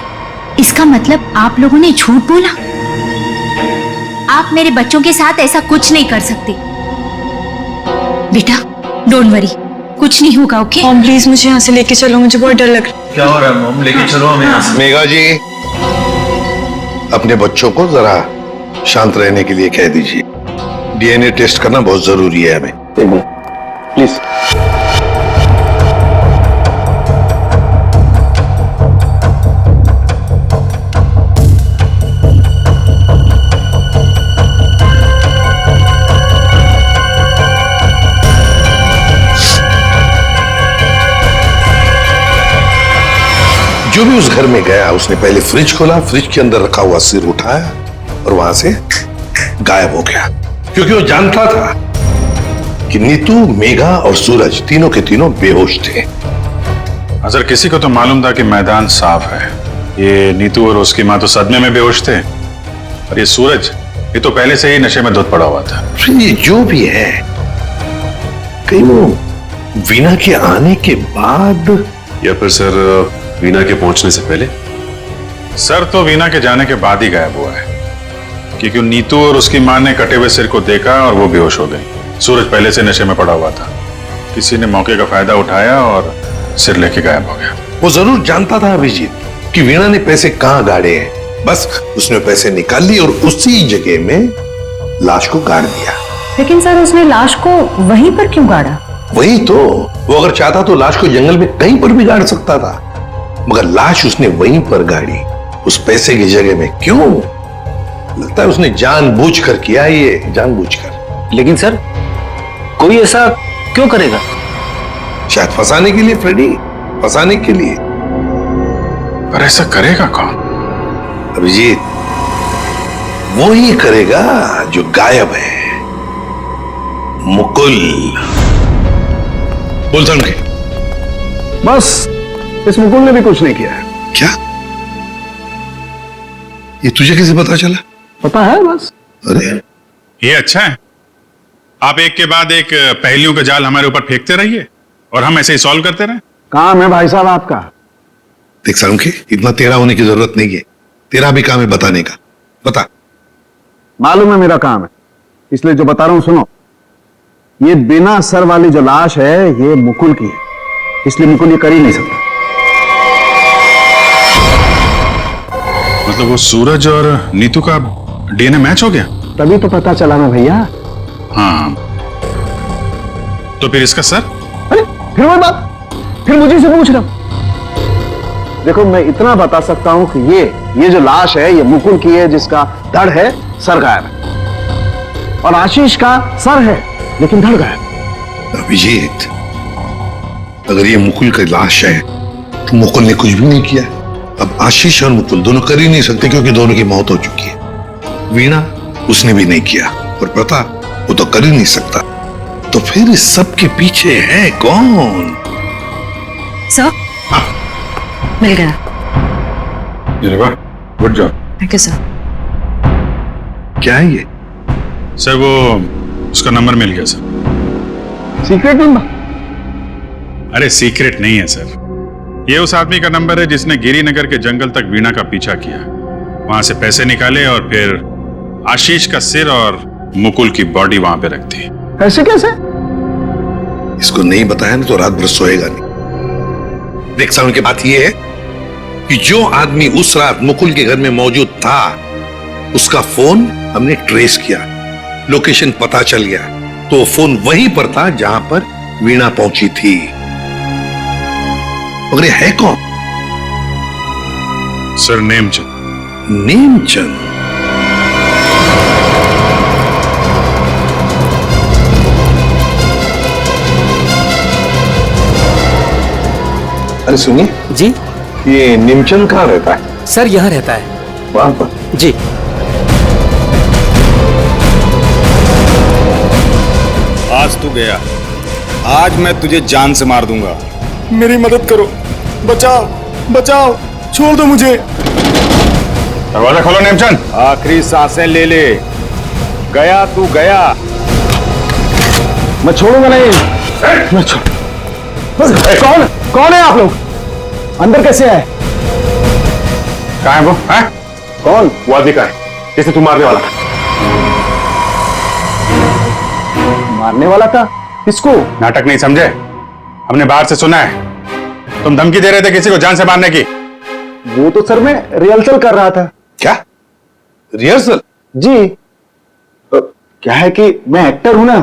इसका मतलब आप लोगों ने झूठ बोला? आप मेरे बच्चों के साथ ऐसा कुछ नहीं कर सकते। बेटा डोंट वरी, कुछ नहीं होगा, ओके? मॉम प्लीज मुझे यहाँ से लेके चलो, मुझे बहुत डर लग रहा है। क्या हो रहा है मॉम? लेके चलो हमें यहाँ से। मेघा जी, अपने बच्चों को जरा शांत रहने के लिए कह दीजिए। डीएनए टेस्ट करना बहुत जरूरी है हमें। प्लीज। जो भी उस घर में गया उसने पहले फ्रिज खोला, फ्रिज के अंदर रखा हुआ सिर उठाया और वहां से गायब हो गया, क्योंकि वो जानता था कि नीतू, मेघा और सूरज तीनों के तीनों बेहोश थे। अगर किसी को तो मालूम था कि मैदान साफ है। ये नीतू और उसकी माँ तो सदमे में बेहोश थे, और ये सूरज, ये तो पहले से ही नशे में धुत पड़ा हुआ था। ये जो भी है, कहीं वो वीणा के आने के बाद या फिर सर वीणा के पहुंचने से पहले? सर तो वीणा के जाने के बाद ही गायब हुआ है, क्योंकि नीतू और उसकी मां ने कटे हुए सिर को देखा और वो बेहोश हो गई। सूरज पहले से नशे में पड़ा हुआ था, किसी ने मौके का फायदा उठाया और सिर लेके गायब हो गया। वो जरूर जानता था अभिजीत कि वीणा ने पैसे कहां गाड़े हैं, बस उसने पैसे निकाल लिए और उसी जगह में लाश को गाड़ दिया। लेकिन सर उसने लाश को वहीं पर क्यों गाड़ा? वही तो, वो अगर चाहता तो लाश को जंगल में कहीं पर भी गाड़ सकता था, मगर लाश उसने वहीं पर गाड़ी, उस पैसे की जगह में। क्यों? लगता है उसने जानबूझकर किया, ये जानबूझकर। लेकिन सर कोई ऐसा क्यों करेगा? शायद फंसाने के लिए फ्रेडी, फंसाने के लिए। पर ऐसा करेगा कौन? अभिजीत, वो ही करेगा जो गायब है, मुकुल। बोल सन के। बस इस मुकुल ने भी कुछ नहीं किया है। क्या? ये तुझे कैसे पता चला? पता है बस। अरे ये अच्छा है, आप एक के बाद एक पहेलियों का जाल हमारे ऊपर फेंकते रहिए और हम ऐसे ही सॉल्व करते रहे। काम है भाई साहब आपका। देख सालुंखे, इतना टेढ़ा होने की जरूरत नहीं है। तेरा भी काम है बताने का। बता। मालूम है मेरा काम है, इसलिए जो बता रहा हूं सुनो। ये बिना सर वाली जो लाश है ये मुकुल की है, इसलिए मुकुल ये कर ही नहीं सकता। मतलब वो सूरज और नीतू का डीएनए मैच हो गया? तभी तो पता चला ना भैया। हाँ, तो फिर इसका सर? अरे फिर वही बात, फिर मुझे से पूछ रहा हूं। देखो मैं इतना बता सकता हूं कि ये जो लाश है ये मुकुल की है, जिसका धड़ है सर गायब है, और आशीष का सर है लेकिन धड़ गायब। अभिजीत, अगर ये मुकुल की लाश है तो मुकुल ने कुछ भी नहीं किया। अब आशीष और मुकुल दोनों कर ही नहीं सकते क्योंकि दोनों की मौत हो चुकी है। वीणा उसने भी नहीं किया, और प्रताप वो तो कर ही नहीं सकता। तो फिर इस सब के पीछे है कौन? सर मिल गया। अरे वाह, good job. Thank you sir. क्या है ये? सर वो उसका नंबर मिल गया सर। Secret number? अरे सीक्रेट नहीं है सर, ये उस आदमी का नंबर है जिसने गिरिनगर के जंगल तक वीणा का पीछा किया, वहां से पैसे निकाले और फिर आशीष का सिर और मुकुल की बॉडी वहां पे रख दी। ऐसे कैसे? इसको नहीं बताया ना तो रात भर सोएगा नहीं। देख साउंड की बात यह है कि जो आदमी उस रात मुकुल के घर में मौजूद था उसका फोन हमने ट्रेस किया, लोकेशन पता चल गया, तो वो फोन वहीं पर था जहां पर वीणा पहुंची थी। मगर ये है कौन? सर नेमचंद। नेमचंद? अरे सुनिए जी, ये नेमचंद कहाँ रहता है? सर यहाँ रहता है। वहां पर? जी। आज तू गया, आज मैं तुझे जान से मार दूंगा। मेरी मदद करो, बचाओ बचाओ, छोड़ दो मुझे। दरवाजा खोलो नेमचंद। आखिरी सांसें ले ले, गया तू गया। मैं छोड़ूंगा नहीं। मैं कौन कौन है आप लोग? अंदर कैसे आए? कहाँ है वो? है? कौन? वो आदमी का है जिसे तू मारने वाला था। मारने वाला था? किसको? नाटक नहीं समझे, हमने बाहर से सुना है तुम धमकी दे रहे थे किसी को जान से मारने की। वो तो सर मैं रिहर्सल कर रहा था। क्या रिहर्सल? जी, क्या है कि मैं एक्टर हूं ना,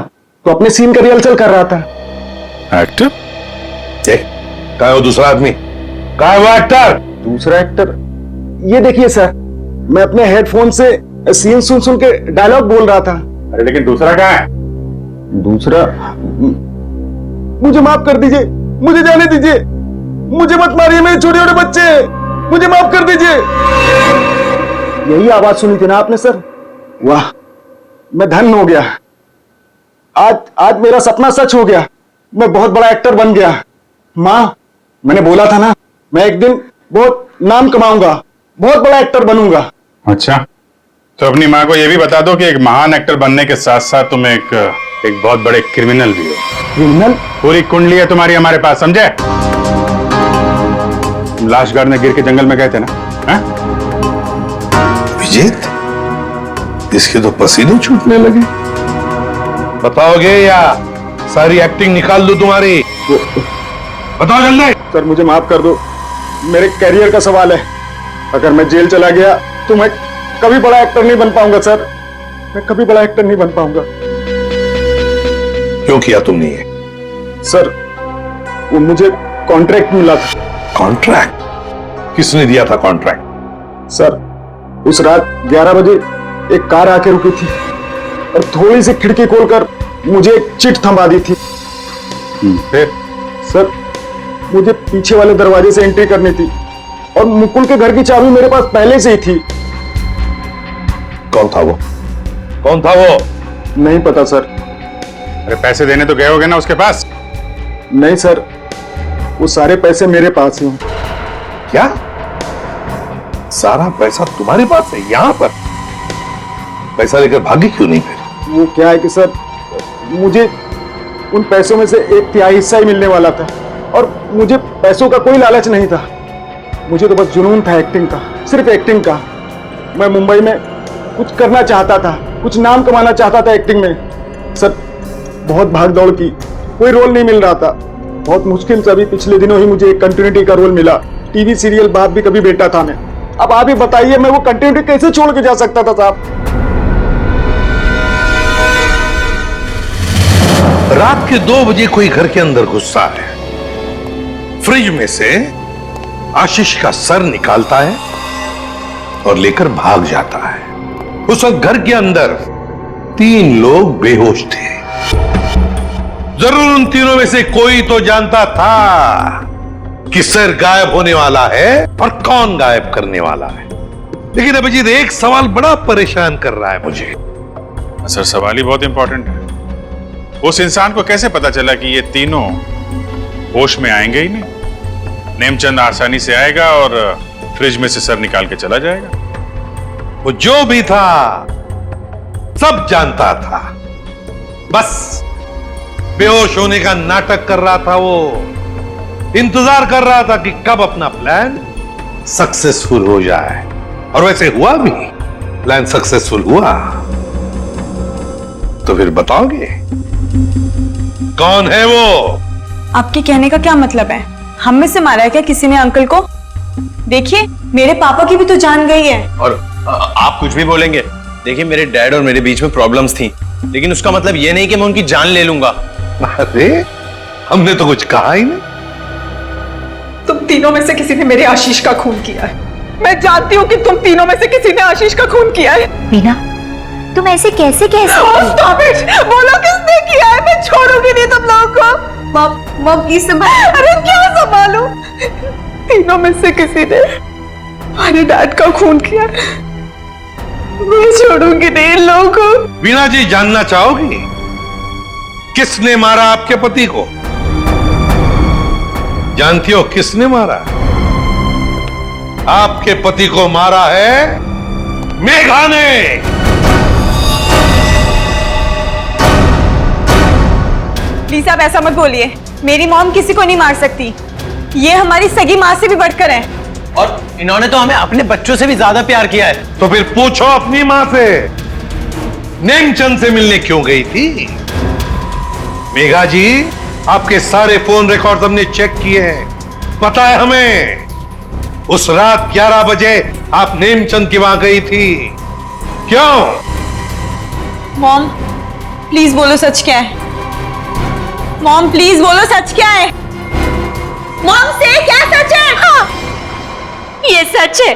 तो अपने सीन का रिहर्सल कर रहा था। एक्टर? कहाँ है वो दूसरा आदमी? कहाँ है वो एक्टर? दूसरा एक्टर? ये देखिए सर, मैं अपने हेडफोन से सीन सुन सुन के डायलॉग बोल रहा था। अरे लेकिन दूसरा कहाँ है? दूसरा? मुझे माफ कर दीजिए, मुझे जाने दीजिए, मुझे मत मारिए, मेरे छोटे छोटे बच्चे, मुझे माफ कर दीजिए। यही आवाज सुनी थी ना आपने सर? वाह, मैं धन्य हो गया। आज मेरा सपना सच हो गया, मैं बहुत बड़ा एक्टर बन गया। माँ, मैंने बोला था ना, मैं एक दिन बहुत नाम कमाऊंगा, बहुत बड़ा एक्टर बनूंगा। अच्छा, तो अपनी माँ को यह भी बता दो कि एक महान एक्टर बनने के साथ साथ तुम एक बहुत बड़े क्रिमिनल भी हो। क्रिमिनल? पूरी कुंडली है तुम्हारी हमारे पास, समझे? लाश गाड़ने गिर के जंगल में गए थे ना? विजेत, इसके तो पसीने छूटने लगे। बताओगे या सारी एक्टिंग निकाल दो तुम्हारी? बताओ जल्दी। सर मुझे माफ कर दो, मेरे कैरियर का सवाल है। अगर मैं जेल चला गया तो मैं कभी बड़ा एक्टर नहीं बन पाऊंगा सर, मैं कभी बड़ा एक्टर नहीं बन पाऊंगा। क्यों किया तुमने ये? सर वो मुझे कॉन्ट्रैक्ट मिला था। कॉन्ट्रैक्ट? किसने दिया था कॉन्ट्रैक्ट? सर उस रात 11 बजे एक कार आके रुकी थी और थोड़ी सी खिड़की खोलकर मुझे एक चिट थमा दी थी। फिर? सर मुझे पीछे वाले दरवाजे से एंट्री करनी थी और मुकुल के घर की चाबी मेरे पास पहले से ही थी। कौन था वो? कौन था वो? नहीं पता सर। अरे पैसे देने तो गए होगे ना उसके पास? नहीं सर, वो सारे पैसे मेरे पास ही हैं। क्या? सारा पैसा तुम्हारे पास है? यहां पर पैसा लेकर भागे क्यों नहीं फिर? वो क्या है कि सर, मुझे उन पैसों में से 1/3 हिस्सा ही मिलने वाला था और मुझे पैसों का कोई लालच नहीं था। मुझे तो बस जुनून था एक्टिंग का, सिर्फ एक्टिंग का। मैं मुंबई में कुछ करना चाहता था, कुछ नाम कमाना चाहता था एक्टिंग में। सर बहुत भाग दौड़ की, कोई रोल नहीं मिल रहा था। बहुत मुश्किल से अभी पिछले दिनों ही मुझे एक कंटिन्यूटी का रोल मिला। टीवी सीरियल बाप भी कभी बेटा था मैं। अब आप ही बताइए, मैं वो कंटिन्यूटी कैसे छोड़ के जा सकता था साहब? रात के 2 बजे कोई घर के अंदर घुसता है, फ्रिज में से आशीष का सर निकालता है और लेकर भाग जाता है। उस वक्त घर के अंदर 3 लोग बेहोश थे। जरूर उन तीनों में से कोई तो जानता था कि सर गायब होने वाला है और कौन गायब करने वाला है। लेकिन अभिजीत, एक सवाल बड़ा परेशान कर रहा है मुझे। सर सवाल ही बहुत इंपॉर्टेंट है। उस इंसान को कैसे पता चला कि ये तीनों होश में आएंगे ही नहीं? नेमचंद आसानी से आएगा और फ्रिज में से सर निकाल के चला जाएगा। वो जो भी था सब जानता था, बस बेहोश होने का नाटक कर रहा था। वो इंतजार कर रहा था कि कब अपना प्लान सक्सेसफुल हो जाए, और वैसे हुआ भी। प्लान सक्सेसफुल हुआ। तो फिर बताओगे कौन है वो? आपके कहने का क्या मतलब है? हम में से मारा है क्या किसी ने अंकल को? देखिए, मेरे पापा की भी तो जान गई है। और आप कुछ भी बोलेंगे। देखिए, मेरे डैड और मेरे बीच में प्रॉब्लम्स थी, लेकिन उसका मतलब ये नहीं कि मैं उनकी जान ले लूंगा। अरे हमने तो कुछ कहा ही नहीं। तुम तीनों में से किसी ने मेरे आशीष का खून किया है। मैं जानती हूँ कि तुम तीनों में से किसी ने आशीष का खून किया है। वीना, तुम ऐसे कैसे कह सकती हो? Stop it! बोलो किसने किया है? मैं छोड़ूंगी नहीं तुम लोगों को। मॉम प्लीज संभाल। अरे क्या संभालूं? तीनों में से किसी ने हमारे डैड का खून किया। मैं छोड़ूंगी नहीं इन लोगों को। वीना जी, जानना चाहोगी किसने मारा आपके पति को? जानती हो किसने मारा? आपके पति को मारा है मेघा ने। प्लीज आप ऐसा मत बोलिए। मेरी मॉम किसी को नहीं मार सकती। ये हमारी सगी माँ से भी बढ़कर है। और इन्होंने तो हमें अपने बच्चों से भी ज्यादा प्यार किया है। तो फिर पूछो अपनी माँ से, नेमचंद से मिलने क्यों गई थी? मेघा जी, आपके सारे फोन रिकॉर्ड हमने चेक किए हैं। पता है हमें, उस रात 11 बजे आप नेमचंद की वहां गई थी। क्यों? मॉम प्लीज बोलो सच क्या है। मॉम प्लीज बोलो सच क्या है। मॉम से क्या सच है? हाँ, ये सच है।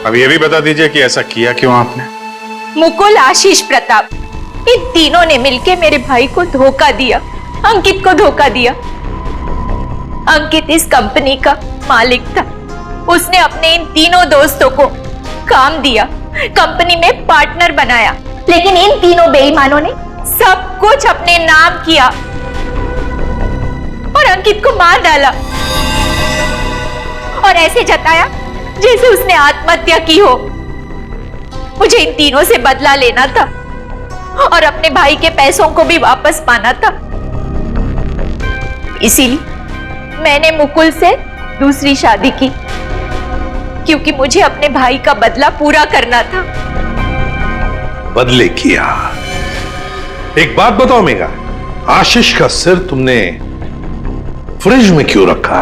अब ये भी बता दीजिए कि ऐसा किया क्यों आपने? मुकुल, आशीष, प्रताप, इन तीनों ने मिलकर मेरे भाई को धोखा दिया, अंकित को धोखा दिया। अंकित इस कंपनी का मालिक था। उसने अपने इन तीनों दोस्तों को काम दिया, कंपनी में पार्टनर बनाया, लेकिन इन तीनों बेईमानों ने सब कुछ अपने नाम किया और अंकित को मार डाला और ऐसे जताया जैसे उसने आत्महत्या की हो। मुझे इन तीनों से बदला लेना था और अपने भाई के पैसों को भी वापस पाना था। इसीलिए मैंने मुकुल से दूसरी शादी की, क्योंकि मुझे अपने भाई का बदला पूरा करना था। बदले किया। एक बात बताओ मेघा, आशीष का सिर तुमने फ्रिज में क्यों रखा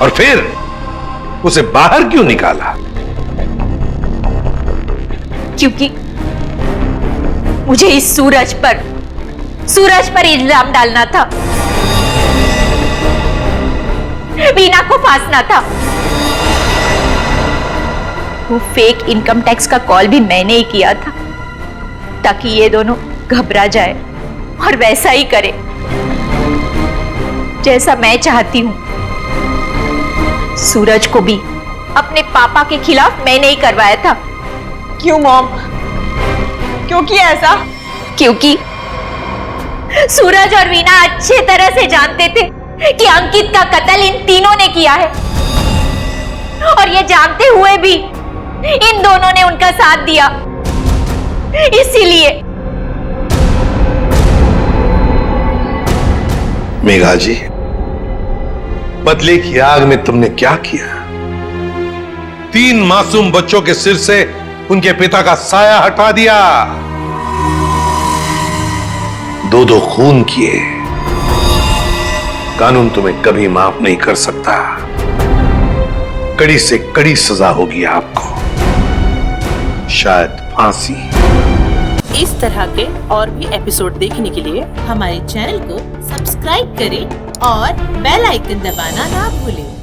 और फिर उसे बाहर क्यों निकाला? क्योंकि मुझे इस सूरज पर इल्जाम डालना था, वीना को फांसना था। वो फेक इनकम टैक्स का कॉल भी मैंने ही किया था, ताकि ये दोनों घबरा जाए और वैसा ही करे जैसा मैं चाहती हूं। सूरज को भी अपने पापा के खिलाफ मैंने ही करवाया था। क्यों मॉम? क्यों किया ऐसा? क्योंकि सूरज और वीना अच्छी तरह से जानते थे कि अंकित का कत्ल इन तीनों ने किया है, और ये जानते हुए भी इन दोनों ने उनका साथ दिया। इसीलिए मेघा जी, बदले की आग में तुमने क्या किया? 3 मासूम बच्चों के सिर से उनके पिता का साया हटा दिया, 2-2 खून किए। कानून तुम्हें कभी माफ नहीं कर सकता। कड़ी से कड़ी सजा होगी आपको, शायद फांसी। इस तरह के और भी एपिसोड देखने के लिए हमारे चैनल को सब्सक्राइब करें और बेल आइकन दबाना ना भूलें।